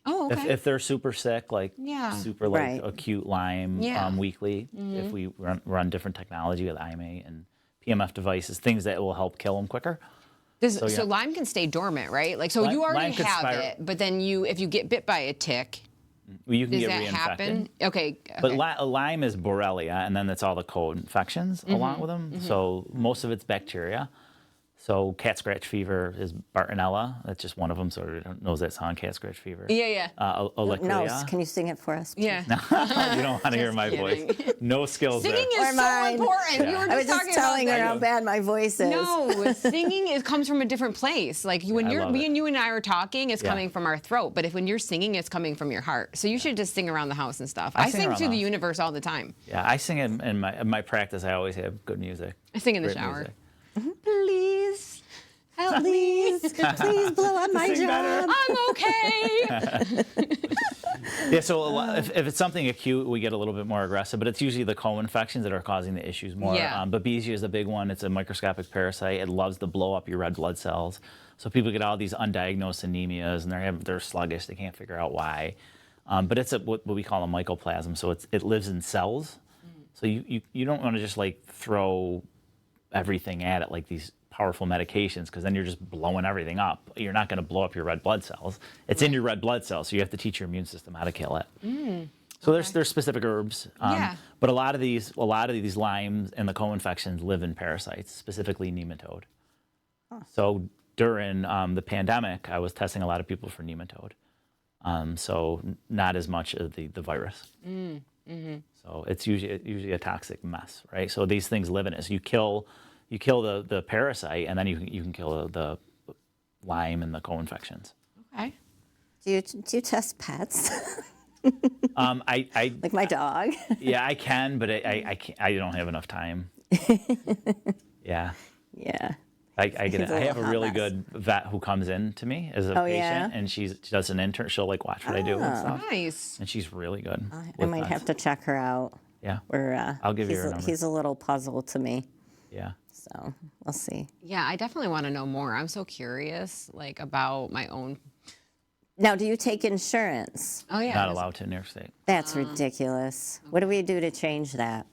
Oh, okay. If they're super sick, like super like acute Lyme weekly, if we run different technology with IMA and PMF devices, things that will help kill them quicker. So Lyme can stay dormant, right? Like, so you already have it, but then if you get bit by a tick, you can does get that reinfected. happen? Okay. But Lyme is Borrelia, and then that's all the co-infections along with them. So most of it's bacteria. So cat scratch fever is Bartonella. That's just one of them. So everyone knows that song, cat scratch fever. Yeah. No, can you sing it for us? Please? Yeah. You don't want to hear my voice. No skills Singing there. is so important. You were I was just just telling her how bad my voice is. No, singing comes from a different place. Like when you and I are talking, it's coming from our throat. But when you're singing, it's coming from your heart. So you should just sing around the house and stuff. I sing to the universe all the time. Yeah, I sing in my practice. I always have good music. I sing in the Great shower. music. Please help me. Please blow up my job. I'm okay. Yeah, so if it's something acute, we get a little bit more aggressive, but it's usually the co-infections that are causing the issues more. Yeah. Babesia is the big one. It's a microscopic parasite. It loves to blow up your red blood cells. So people get all these undiagnosed anemias, and they're sluggish. They can't figure out why. But it's what we call a mycoplasm. So it lives in cells. So you don't want to just like throw everything at it like these powerful medications, because then you're just blowing everything up. You're not going to blow up your red blood cells. It's in your red blood cells, so you have to teach your immune system how to kill it. So there's specific herbs, but a lot of these Lyme and the co-infections live in parasites, specifically nematode. So during the pandemic, I was testing a lot of people for nematode. So not as much of the virus. So it's usually a toxic mess, right? So these things live in it. So you kill the parasite, and then you can kill the Lyme and the co-infections. Okay. Do you test pets? I Like my dog? yeah, I can, but I can't, I don't have enough time. Yeah. Yeah. I get it. He's a I have a little hot really mess. good vet who comes in to me as a Oh, patient, yeah? and she does an intern. She'll like watch what I do and stuff, Nice. and she's really good. I with might vets. have to check her out. Yeah. I'll give you her number. He's a little puzzle to me, Yeah. so we'll see. Yeah, I definitely want to know more. I'm so curious, like, about my own. Now, do you take insurance? Oh, yeah. Not allowed to in New York State. That's ridiculous. What do we do to change that?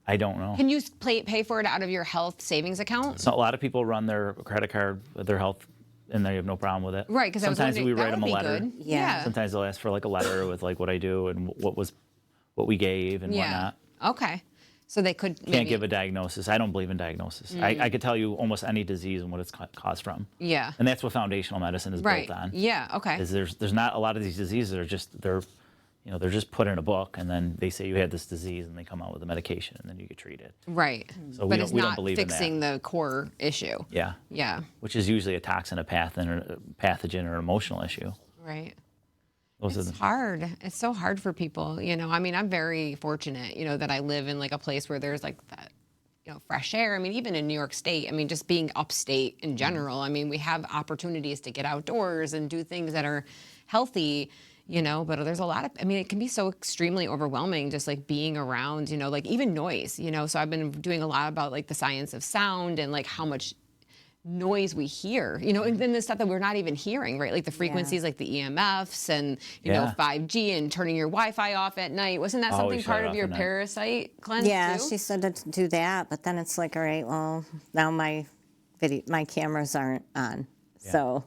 I don't know. Can you pay for it out of your health savings account? So a lot of people run their credit card with their health, and they have no problem with it. Right, because sometimes we write them a letter. Good. Yeah. Sometimes they'll ask for like a letter with like what I do and what we gave and Yeah. whatnot. Okay. So they could maybe. Can't give a diagnosis. I don't believe in diagnosis. I could tell you almost any disease and what it's caused from. Yeah. And that's what foundational medicine is Right. built on. Yeah. Okay. Is there's not a lot of these diseases are just they're just put in a book, and then they say you had this disease, and they come out with a medication, and then you get treated. Right. So but we it's don't not believe in that. fixing the core issue. Yeah. Yeah. Which is usually a toxin, a pathogen, or emotional issue. Right. Those are It's the, hard. It's so hard for people. I mean, I'm very fortunate, that I live in like a place where there's like that, fresh air. I mean, even in New York State, I mean, just being upstate in general, I mean, we have opportunities to get outdoors and do things that are healthy, but there's a lot of, I mean, it can be so extremely overwhelming just like being around, like even noise, so I've been doing a lot about like the science of sound and like how much noise we hear, and then the stuff that we're not even hearing, right? Like the frequencies, like the EMFs and, you know, 5G and turning your Wi-Fi off at night. Wasn't that something part of your parasite cleanse Yeah, too? she said to do that, but then it's like, all right, well, now my cameras aren't on. So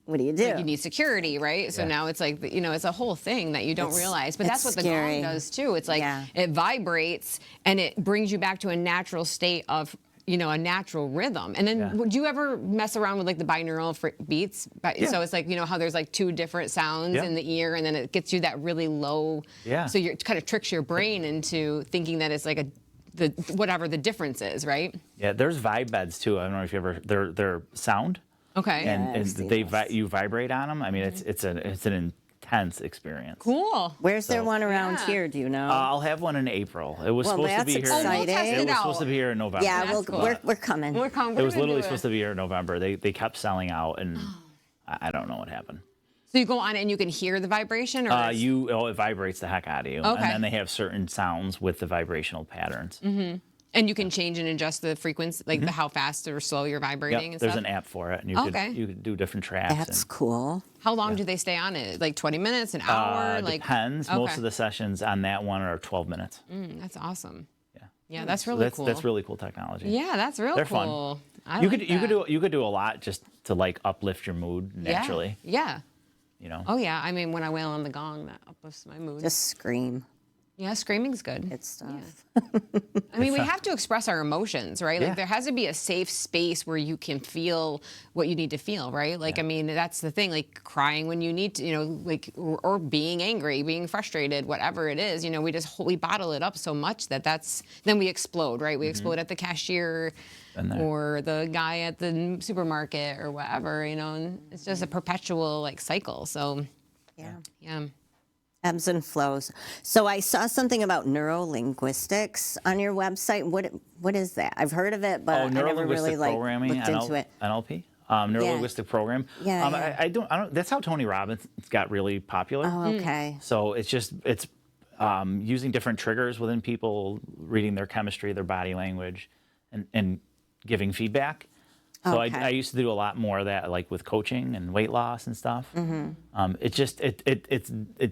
what do you do? Like you need security, right? So now it's like, it's a whole thing that you don't realize. But that's what the gong does too. It's like it vibrates and it brings you back to a natural state of, a natural rhythm. And then would you ever mess around with like the binaural beats? So it's like, how there's like two different sounds in the ear and then it gets you that really low. So it kind of tricks your brain into thinking that it's like whatever the difference is, right? Yeah, there's vibe beds too. I don't know if you ever, they're sound. Okay. And you vibrate on them. I mean, it's an intense experience. Cool. Where's there one around here? Do you know? I'll have one in April. It was supposed to be here. Exciting. It was supposed to be here in November. Yeah, cool. we're coming. We're coming. It was literally supposed to be here in November. They kept selling out, and I don't know what happened. So you go on it and you can hear the vibration, or it vibrates the heck out of you. Okay. And then they have certain sounds with the vibrational patterns. and you can change and adjust the frequency, like how fast or slow you're vibrating and There's stuff. an app for it, and you could do different tracks. That's cool. How long do they stay on it? Like 20 minutes, an hour? Depends. Most of the sessions on that one are 12 minutes. That's awesome. Yeah. Yeah, that's really cool. That's really cool technology. Yeah, that's real They're cool. fun. You could do a lot just to like uplift your mood naturally. Yeah. You know. Oh yeah. I mean, when I wail on the gong, that uplifts my mood. Just scream. Yeah, screaming's good. It's stuff. I mean, we have to express our emotions, right? Like there has to be a safe space where you can feel what you need to feel, right? Like, I mean, that's the thing, like crying when you need to, like, or being angry, being frustrated, whatever it is, we bottle it up so much then we explode, right? We explode at the cashier or the guy at the supermarket or whatever, and it's just a perpetual like cycle. So yeah. Ebbs and flows. So I saw something about neurolinguistics on your website. What is that? I've heard of it, but I never really programming, looked into it. NLP, neurolinguistic program. I don't. That's how Tony Robbins got really popular. Oh, okay. So it's using different triggers within people, reading their chemistry, their body language, and giving feedback. So I used to do a lot more of that, like with coaching and weight loss and stuff. It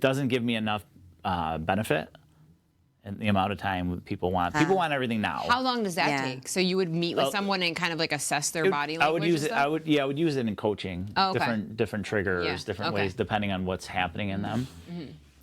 doesn't give me enough benefit and the amount of time people want. People want everything now. How long does that Yeah. take? So you would meet with someone and kind of like assess their body language. I would use and it. stuff? I would use it in coaching. Oh, okay. Different triggers, Yeah, different okay. ways depending on what's happening in them.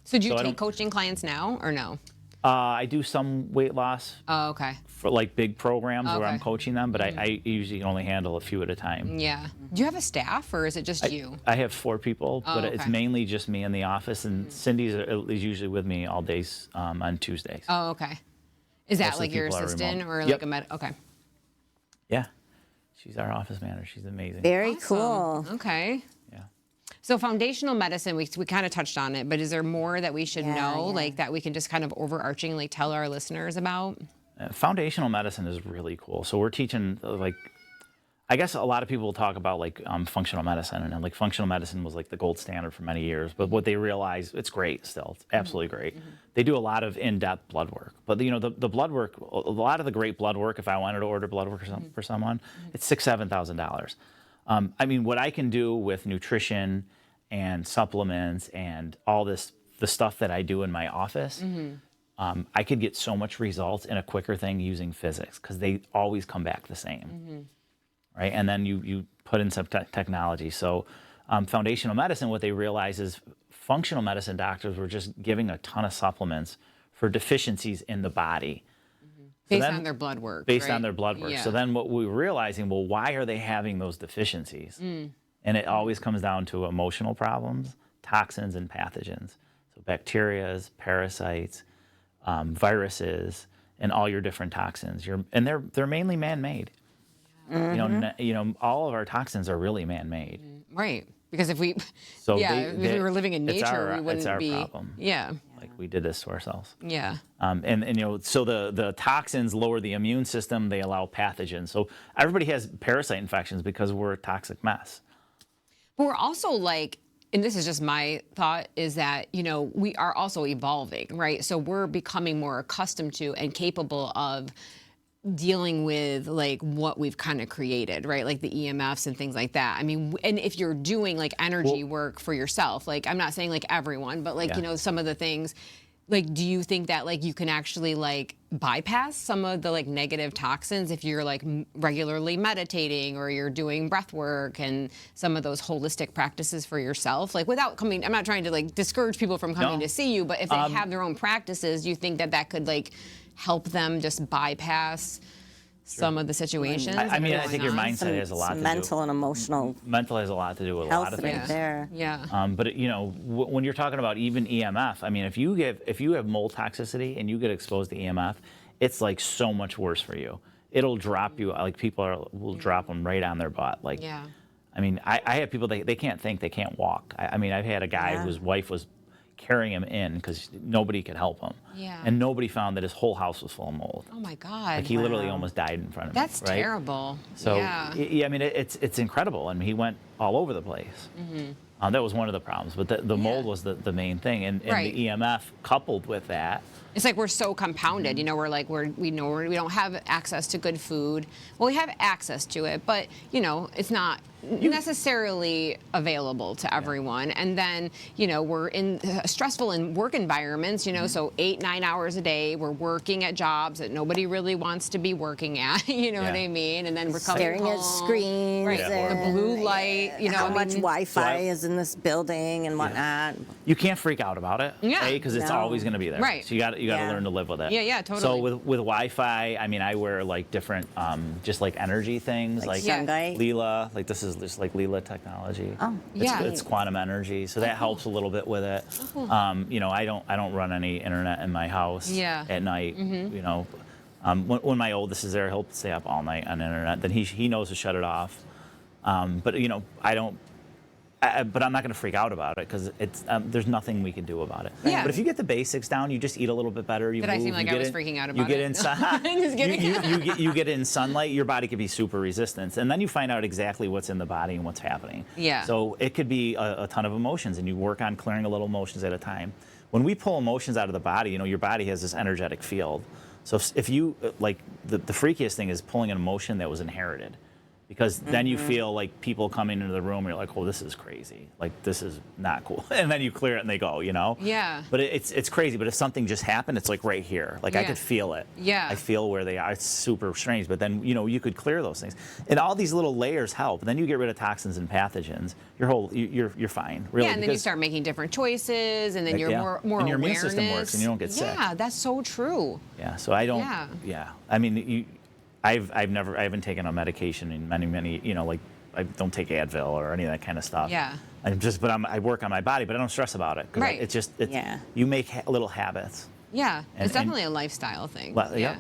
So do you I take don't- coaching clients now or no? I do some weight loss Oh, okay. for like big programs where I'm Okay. coaching them, but I usually only handle a few at a time. Yeah. Do you have a staff or is it just you? I have 4 people, but it's okay. mainly just me in the office, and Cindy's is usually with me all days on Tuesdays. Oh, okay. Is that Most of the like your people are assistant remote. or Yep. like a okay. Yeah, she's our office manager. She's amazing. Very Awesome. cool. Okay. Yeah. So foundational medicine, we kind of touched on it, but is there more that we should know, Yeah. like that we can just kind of overarching, like tell our listeners about? Foundational medicine is really cool. So we're teaching like, I guess a lot of people talk about like functional medicine, and like functional medicine was like the gold standard for many years. But what they realize, it's great still, it's absolutely great. They do a lot of in-depth blood work, but you know the blood work, a lot of the great blood work. If I wanted to order blood work for someone, it's $6,000-7,000. I mean, what I can do with nutrition and supplements and all this, the stuff that I do in my office. I could get so much results in a quicker thing using physics because they always come back the same, right? And then you put in some technology. So foundational medicine, what they realize is functional medicine doctors were just giving a ton of supplements for deficiencies in the body. Based then- on their blood work. Based right? on their blood work. Yeah. So then what we were realizing, well, why are they having those deficiencies? And it always comes down to emotional problems, toxins, and pathogens. So bacterias, parasites, viruses, and all your different toxins. And they're mainly man-made. You know, all of our toxins are really man-made. Right. Because if we, So if we were living in it's nature, our- we wouldn't it's our be. problem. Yeah. Like we did this to ourselves. Yeah. And you know, so the toxins lower the immune system. They allow pathogens. So everybody has parasite infections because we're a toxic mess. But we're also like, and this is just my thought, is that, you know, we are also evolving, right? So we're becoming more accustomed to and capable of dealing with like what we've kind of created, right? Like the EMFs and things like that. I mean, and if you're doing like energy work for yourself, like I'm not saying like everyone, but like, Yeah. you know, some of the things, like, do you think that like you can actually like bypass some of the like negative toxins if you're like regularly meditating or you're doing breath work and some of those holistic practices for yourself? Like without coming, I'm not trying to like discourage people from coming No. to see you, but if they have their own practices, do you think that that could like help them just bypass some of the situations? I mean, that are I think going your on? mindset has a lot to do. mental and emotional Mental has a lot to do with a lot health of right things. there. Yeah. But you know, when you're talking about even EMF, I mean, if you have mold toxicity and you get exposed to EMF, it's like so much worse for you. It'll drop you. Like will drop them right on their butt. Like, Yeah. I mean, I have people they can't think, they can't walk. I mean, I've had a guy Yeah. whose wife was carrying him in because nobody could help him. Yeah. And nobody found that his whole house was full of mold. Oh my God. Like he literally almost died in front of me. That's right? terrible. So yeah. yeah, I mean, it's incredible. I mean, he went all over the place. That was one of the problems, but the mold was the main thing, and Right. the EMF coupled with that. It's like we're so compounded, you know, we don't have access to good food. Well, we have access to it, but, you know, it's not necessarily available to everyone. And then, you know, we're in stressful work environments, you know, so 8-9 hours a day, we're working at jobs that nobody really wants to be working at, you know what Yeah. I mean? And then we're coming Staring at home, screens right, and the blue light, you know, how I much mean, Wi-Fi So is in this building and whatnot. You can't freak out about it, Yeah. because it's No. always going to be there. Right. So you got to Yeah. learn to live with it. Yeah, So totally. with Wi-Fi, I mean, I wear like different, just like energy things, Like like Yeah. Shungite. Lila. Like this is just like Lila technology. Oh, Yeah. It's quantum energy, so that helps a little bit with it. You know, I don't run any internet in my house Yeah. at night. You know, when my oldest is there, he'll stay up all night on the internet. Then he knows to shut it off. But you know, I don't. But I'm not going to freak out about it because it's there's nothing we can do about it. Yeah. But if you get the basics down, you just eat a little bit better. You Did I move, seem like you I get was in- freaking out You about get it? inside. Just kidding. You get in sunlight, your body could be super resistant, and then you find out exactly what's in the body and what's happening. Yeah. So it could be a ton of emotions, and you work on clearing a little emotions at a time. When we pull emotions out of the body, you know, your body has this energetic field. So if you like the freakiest thing is pulling an emotion that was inherited. because then you feel like people coming into the room, you're like, oh, this is crazy. Like, this is not cool. And then you clear it and they go, Yeah. But it's crazy. But if something just happened, it's like right here. Like I could feel it. Yeah. I feel where they are. It's super strange. But then, you could clear those things. And all these little layers help. Then you get rid of toxins and pathogens. You're fine. Really. Yeah, and then you start making different choices, and then you're more and your awareness. immune system works and you don't get sick. Yeah, that's so true. Yeah. So I don't. Yeah. I mean, I haven't taken a medication in many, like I don't take Advil or any of that kind of stuff. Yeah. I work on my body, but I don't stress about it. Right. You make little habits. Yeah, it's definitely a lifestyle thing. Well, yeah.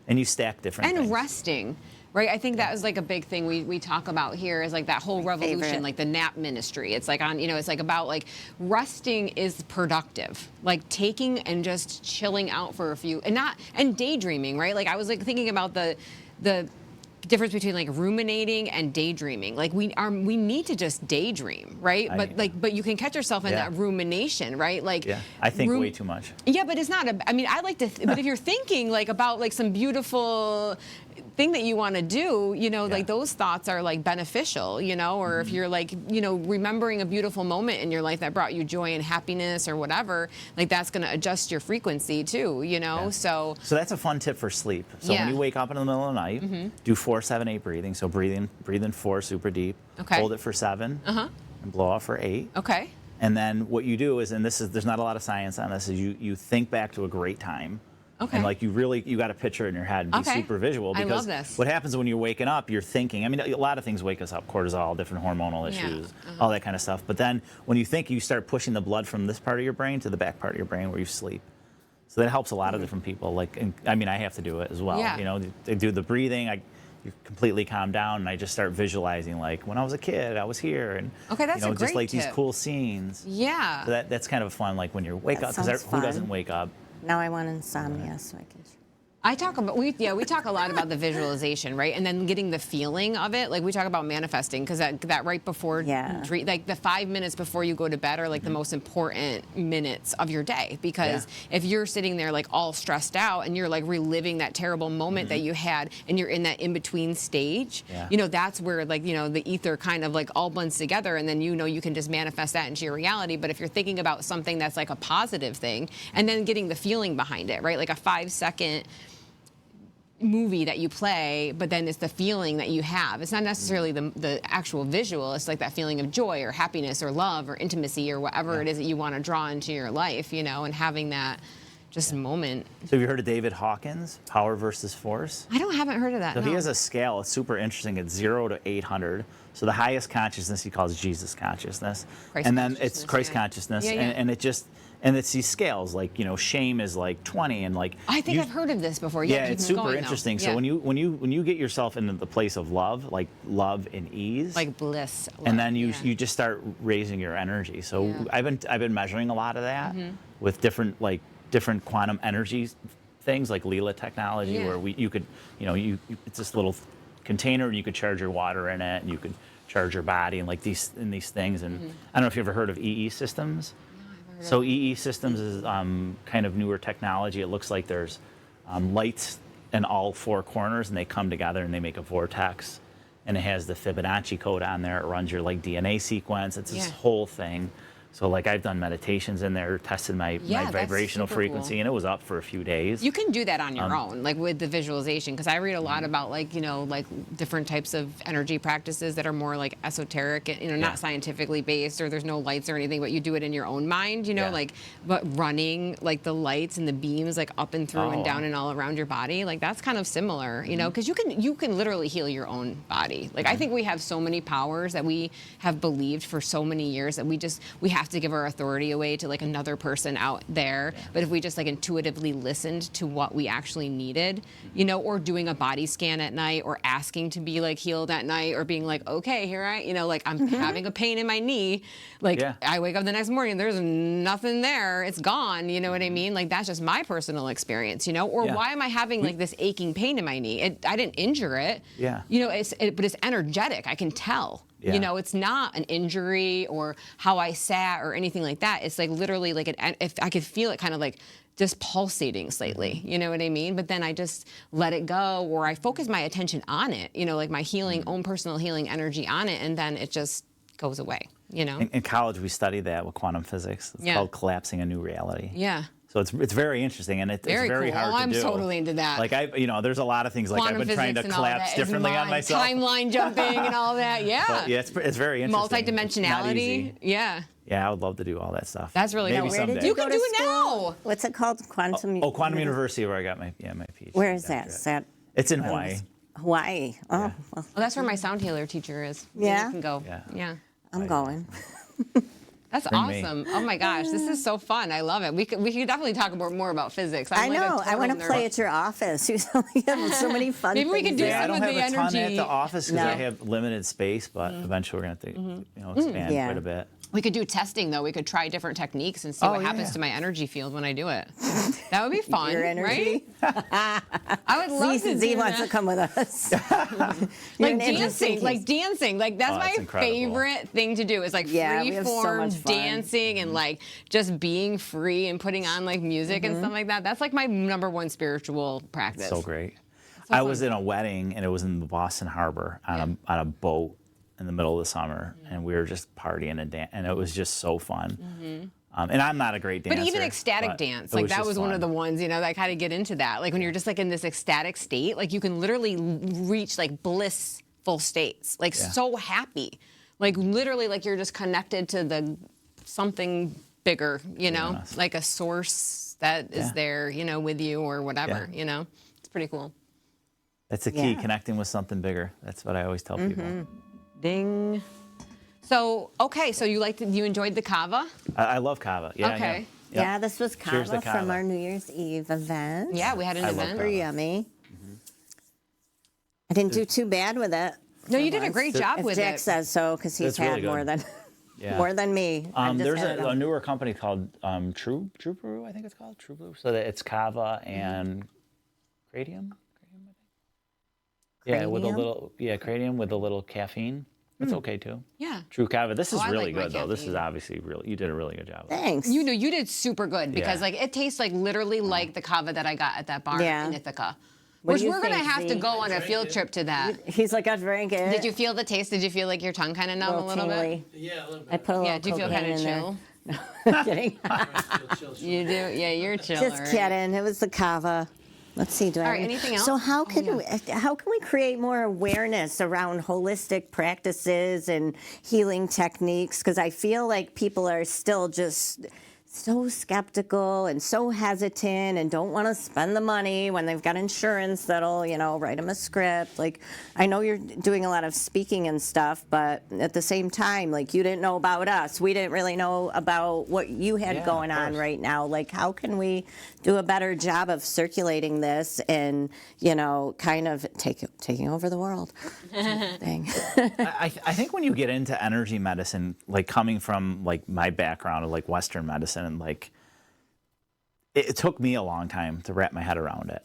And you stack different And things. resting, right? I think that was like a big thing we talk about here is like that whole revolution, favorite. like the nap ministry. It's like it's like about like resting is productive, like taking and just chilling out for a few and daydreaming, right? Like I was like thinking about the difference between like ruminating and daydreaming. Like we need to just daydream, right? But you can catch yourself in that rumination, right? Like I think way too much. Yeah, but it's not I like to but if you're thinking like about like some beautiful thing that you want to do, like those thoughts are like beneficial, or if you're like, remembering a beautiful moment in your life that brought you joy and happiness or whatever, like that's going to adjust your frequency too, So that's a fun tip for sleep. So when you wake up in the middle of the night, do 4-7-8 breathing. So breathe in 4 super deep, hold it for 7, and blow out for 8. Okay. And then what you do is, there's not a lot of science on this, is you think back to a great time. Okay. And like you got to picture it in your head and be super visual, because I love this. what happens when you're waking up, you're thinking. I mean, a lot of things wake us up: cortisol, different hormonal issues, all that kind of stuff. But then when you think, you start pushing the blood from this part of your brain to the back part of your brain where you sleep. So that helps a lot of different people. Like, I have to do it as well. Yeah. They do the breathing. You completely calm down, and I just start visualizing like when I was a kid, I was here, and that's a great just like tip. These cool scenes. Yeah. So that's kind of fun. Like when you wake up, because who doesn't wake up? Now I want insomnia, so I can. I talk about we talk a lot about the visualization, right? And then getting the feeling of it. Like we talk about manifesting, because that right before like the 5 minutes before you go to bed are like the most important minutes of your day, because if you're sitting there like all stressed out and you're like reliving that terrible moment that you had, and you're in that in-between stage, that's where like the ether kind of like all blends together, and then you can just manifest that into your reality. But if you're thinking about something that's like a positive thing, and then getting the feeling behind it, right? Like a 5-second movie that you play, but then it's the feeling that you have. It's not necessarily the actual visual. It's like that feeling of joy or happiness or love or intimacy or whatever it is that you want to draw into your life, and having that just moment. So have you heard of David Hawkins, Power versus Force? Haven't heard of that. So he has a scale. It's super interesting. It's 0 to 800. So the highest consciousness he calls Jesus consciousness, and then it's Christ consciousness, and it just. And it's these scales, like shame is like 20, and like I think I've heard of this before. Yeah, it's super going, interesting. Though. So when you get yourself into the place of love, like love and ease, like bliss, and then you just start raising your energy. So I've been measuring a lot of that with different quantum energy things, like Lila technology, where you could it's this little container, and you could charge your water in it, and you could charge your body, and like these things. And I don't know if you ever heard of EE systems. So EE systems is kind of newer technology. It looks like there's lights in all 4 corners, and they come together and they make a vortex. And it has the Fibonacci code on there. It runs your DNA sequence. It's this whole thing. So like I've done meditations in there, tested my vibrational frequency, cool. and it was up for a few days. You can do that on your own, like with the visualization, because I read a lot about like different types of energy practices that are more like esoteric, not scientifically based, or there's no lights or anything, but you do it in your own mind, but running like the lights and the beams like up and through and down and all around your body, like that's kind of similar, because you can literally heal your own body. Like I think we have so many powers that we have believed for so many years that we have to give our authority away to like another person out there. But if we just like intuitively listened to what we actually needed, or doing a body scan at night, or asking to be like healed at night, or being like, okay, here like I'm having a pain in my knee. Like I wake up the next morning, there's nothing there. It's gone. You know what I mean? Like that's just my personal experience, or why am I having like this aching pain in my knee? I didn't injure it. Yeah. But it's energetic. I can tell. Yeah. You know, it's not an injury or how I sat or anything like that. It's like literally like if I could feel it kind of like just pulsating slightly, you know what I mean? But then I just let it go, or I focus my attention on it, you know, like my healing, own personal healing energy on it, and then it just goes away, you know? In college, we studied that with quantum physics. It's called collapsing a new reality. Yeah. So it's very interesting, and it's very cool. hard to do. I'm totally into that. Like there's a lot of things like Quantum I've been trying to physics and all collapse that is differently on mine. myself. Timeline jumping and all that. Yeah. But yeah, it's very interesting. It's not Multidimensionality. easy. Yeah. Yeah, I would love to do all that stuff. That's really Maybe cool. Where did someday. You go can to do it school? now. What's it called? Quantum. Quantum University, where I got my PhD. Where is that? Is that It's in Hawaii. Hawaii? Oh, well, Well, that's where my sound healer teacher is. Maybe Yeah? You can go. Yeah. Yeah. I'm going. That's Bring me. awesome. Oh my gosh, this is so fun. I love it. We could definitely talk more about physics. I I'm like a know. I total want to nerd. play at your office. You have so many fun Maybe we things could do there. Yeah, I don't some have of a the ton at energy. the office because No. I have limited space, but eventually we're going to have to expand Yeah. quite a bit. We could do testing though. We could try different techniques and see what happens to my energy field when I do it. That would be fun, Your energy. right? I would love to Z do wants to that. come with us. Like dancing, like that's Oh, that's my incredible. favorite thing to do. Is like Yeah, we have so free-form much fun. dancing and like just being free and putting on like music and stuff like that. That's like my #1 spiritual practice. So great. I was in a wedding, and it was in the Boston Harbor on a boat in the middle of the summer, and we were just partying and it was just so fun. And I'm not a great dancer. But even ecstatic but dance, it like that just was one fun. of the ones, you know, that I kind of get into that. Like when you're just like in this ecstatic state, like you can literally reach like blissful states, like so happy, like literally like you're just connected to the something bigger, you know, Yes. like a source that is there, you know, with you or whatever, you know. It's pretty cool. That's the key, Yeah. connecting with something bigger. That's what I always tell people. Ding. So, okay, so you enjoyed the kava? I love kava. Yeah, Okay. Yeah, this was Cheers to kava from kava. our New Year's Eve event. Yeah, we had an I love event. Super yummy. I didn't do too bad with it. No, you did a great job If with Jack it. says so, because he's It's really had more good. than Yeah. more than me. I've just There's had it a all. newer company called True Brew, I think it's called True Brew. So that it's kava and cradium. Yeah, with a Cranium? little cradium with a little caffeine. It's okay too. Yeah. True kava. This is I really like my good though. This is caffeine. obviously really. You did a really good job. Thanks. You know, you did super good because Yeah. like it tastes like literally like the kava that I got at that bar Yeah. in Ithaca. What Which do you we're gonna think, have to Z? go on a field trip to that. He's like, I drank it. Did you feel the taste? Did you feel like your tongue kind of numb a little bit? tingly. Yeah, a little bit. I put a little Yeah. Do you feel cocaine kind of in there. chill? Kidding. Chill. You do. Yeah, you're chill. Just kidding. It was the kava. Let's see. Do I? All right, have any- anything else? So how Oh, can yeah. how can we create more awareness around holistic practices and healing techniques? Because I feel like people are still just so skeptical and so hesitant and don't want to spend the money when they've got insurance that'll, write them a script. Like, I know you're doing a lot of speaking and stuff, but at the same time, like, you didn't know about us. We didn't really know about what you had Yeah, of going on course. right now. Like, how can we do a better job of circulating this and, kind of taking over the world? Thing. I think when you get into energy medicine, like coming from like my background of like Western medicine, and like it took me a long time to wrap my head around it,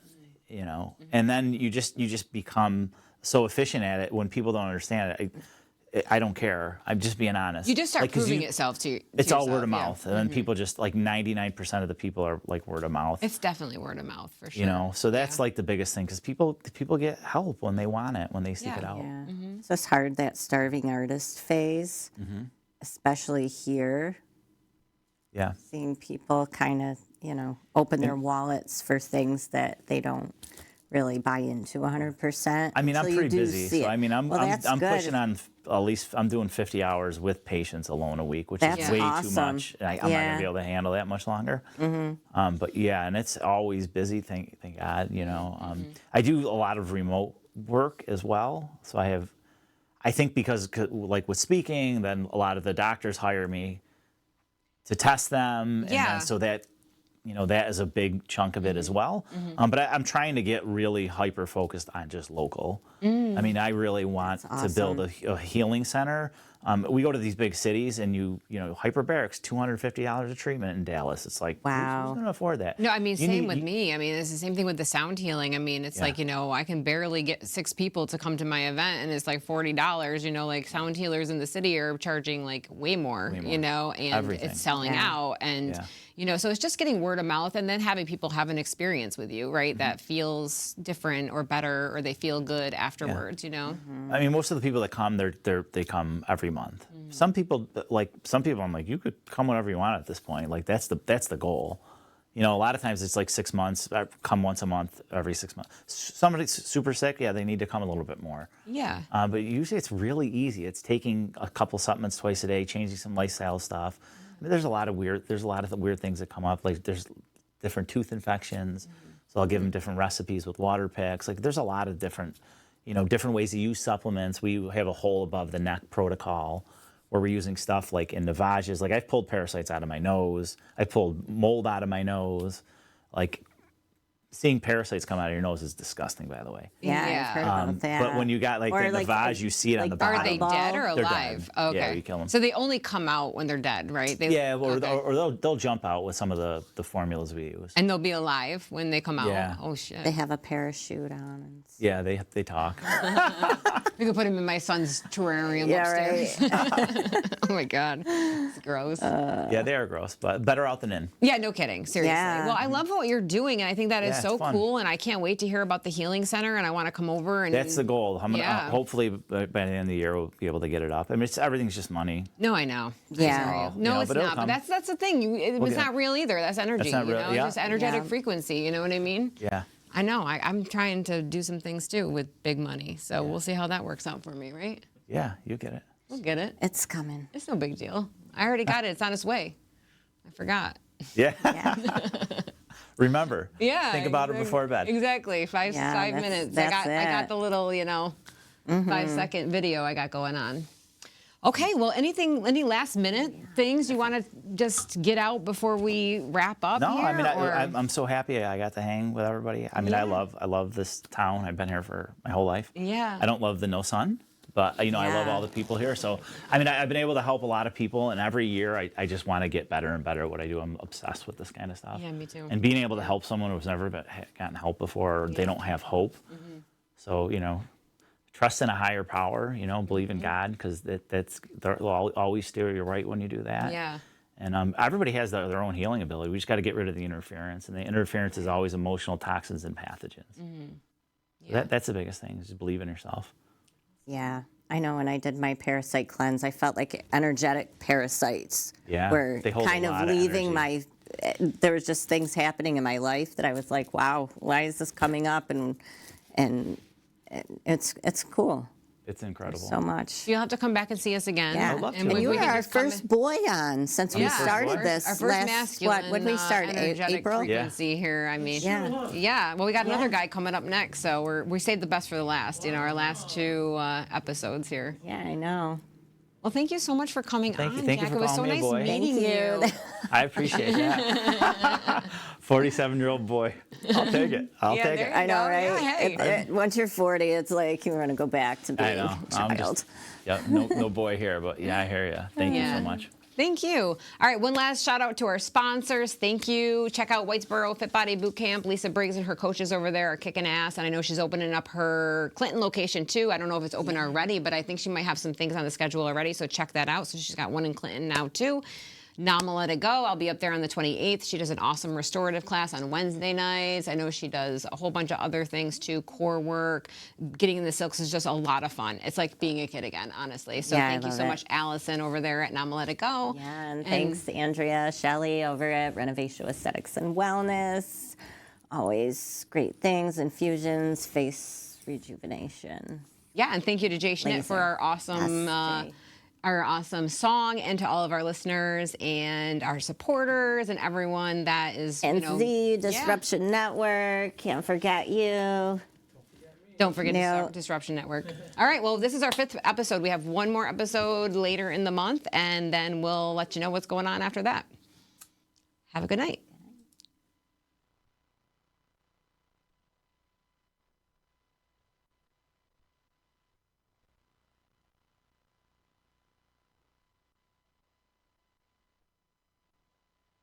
and then you just become so efficient at it when people don't understand it. I don't care. I'm just being honest. You just start Like, 'cause proving itself to It's all yourself, word of yeah. mouth, and then people just like 99% of the people are like word of mouth. It's definitely word of mouth for sure. So that's like the biggest thing because people get help when they want it, when they seek Yeah. it out. Yeah. It's just hard, that starving artist phase, especially here, Yeah. seeing people kind of, open their wallets for things that they don't really buy into 100%. I mean, I'm until you pretty do busy, see so it. I mean, I'm Well, that's good. pushing on at least I'm doing 50 hours with patients alone a week, which That's is way too awesome. much. I'm not Yeah. gonna be able to handle that much longer. But yeah, and it's always busy. Thank God, I do a lot of remote work as well, so I think because like with speaking, then a lot of the doctors hire me to test them, and Yeah. then so that. That is a big chunk of it as well. But I'm trying to get really hyper focused on just local. I mean, I really want to build a healing center We go to these big cities, and you know, hyperbarics, $250 a treatment in Dallas. It's like, Wow. who's going to afford that? No, I mean, same with me. I mean, it's the same thing with the sound healing. I mean, it's like, you know, I can barely get 6 people to come to my event, and it's like $40. You know, like sound healers in the city are charging like way more. You know, and Everything. it's selling out. And, you know, so it's just getting word of mouth and then having people have an experience with you, right? That feels different or better, or they feel good afterwards, you know? I mean, most of the people that come, they come every month. Some people, I'm like, you could come whenever you want at this point. Like, that's the goal. You know, a lot of times it's like 6 months, come once a month, every 6 months. Somebody's super sick, they need to come a little bit more. Yeah. But usually it's really easy. It's taking a couple supplements twice a day, changing some lifestyle stuff. I mean, there's a lot of weird things that come up. Like, there's different tooth infections. So I'll give them different recipes with water picks. Like, there's a lot of different ways to use supplements. We have a whole above the neck protocol where we're using stuff like in navages. Like, I've pulled parasites out of my nose. I pulled mold out of my nose. Like, seeing parasites come out of your nose is disgusting, by the way. Yeah, I've heard about that. But when you got like the navage, you see it on the bottom. Are they dead or They're alive? dead. Okay. Yeah, you kill them. So they only come out when they're dead, right? Or they'll jump out with some of the formulas we use. And they'll be alive when they come out. Yeah. Oh shit. They have a parachute on. And Yeah, they talk. We could put him in my son's terrarium upstairs. Right. Oh my god, it's gross. Yeah, they are gross, but better out than in. Yeah, no kidding. Seriously. Yeah. Well, I love what you're doing, and I think that is so fun. cool. And I can't wait to hear about the healing center. And I want to come over. And That's the goal. I'm gonna, hopefully by the end of the year we'll be able to get it up. I mean, everything's just money. No, I know. Yeah. No, it's but it'll not. But come. that's the thing. It's not real either. That's energy. That's not real. You know, Yeah. just energetic frequency. You know what I mean? Yeah. I know. I'm trying to do some things too with big money. So we'll see how that works out for me, right? Yeah, you get it. We'll get it. it's coming. It's no big deal. I already got it. It's on its way. I forgot. Yeah. Yeah. Remember. Yeah. Think about it before bed. Exactly. Five minutes. I got the little, 5-second video I got going on. Okay. Well, any last minute things you want to just get out before we wrap up? No, here, I mean, or? I'm so happy I got to hang with everybody. I mean, I love this town. I've been here for my whole life. Yeah. I don't love the no sun, but I love all the people here. So, I mean, I've been able to help a lot of people, and every year I just want to get better and better at what I do. I'm obsessed with this kind of stuff. Yeah, me too. And being able to help someone who's never gotten help before, or they don't have hope. Mm-hmm. So, trust in a higher power, believe in God, because they'll always steer you right when you do that. Yeah. And everybody has their own healing ability. We just got to get rid of the interference. And the interference is always emotional toxins and pathogens. So that's the biggest thing, is just believe in yourself. Yeah. I know when I did my parasite cleanse, I felt like energetic parasites were they hold kind a lot of of leaving energy. there was just things happening in my life that I was like, wow, why is this coming up? And it's cool. It's incredible. So much. You'll have to come back and see us again. Yeah. I'd love to. And we you were can our just come first boy on since we started Our this first last, masculine, when we started, energetic April? frequency here. I mean, Yeah. Well, we got another guy coming up next, so we saved the best for the last. Our last 2 episodes here. Yeah, I know. Well, thank you so much for coming on, Thank you Jack. for It was so calling me a nice boy. meeting you. Thank I appreciate that. 47-year-old boy. I'll take it. I'll take there it. you I know, go. right? Yeah, hey. Once you're 40, it's like you want to go back to being I know. a child. No boy here, but I hear you. Thank you so much. Thank you. All right, one last shout out to our sponsors. Thank you. Check out Whitesboro Fit Body Boot Camp. Lisa Briggs and her coaches over there are kicking ass, and I know she's opening up her Clinton location too. I don't know if it's open already, but I think she might have some things on the schedule already, so check that out. So she's got one in Clinton now too. Nama Let It Go. I'll be up there on the 28th. She does an awesome restorative class on Wednesday nights. I know she does a whole bunch of other things too, core work. Getting in the silks is just a lot of fun. It's like being a kid again, honestly. So thank you so much, Allison, over there at Nama Let It Go. Yeah, and thanks to Andrea Shelley over at Renovation Aesthetics and Wellness. Always great things, infusions, face rejuvenation. Yeah, and thank you to Jay Schnitt for our awesome song, and to all of our listeners and our supporters and everyone that is, And the Disruption Network, can't forget you. Don't forget Disruption Network. All right, well, this is our 5th episode. We have one more episode later in the month, and then we'll let you know what's going on after that. Have a good night.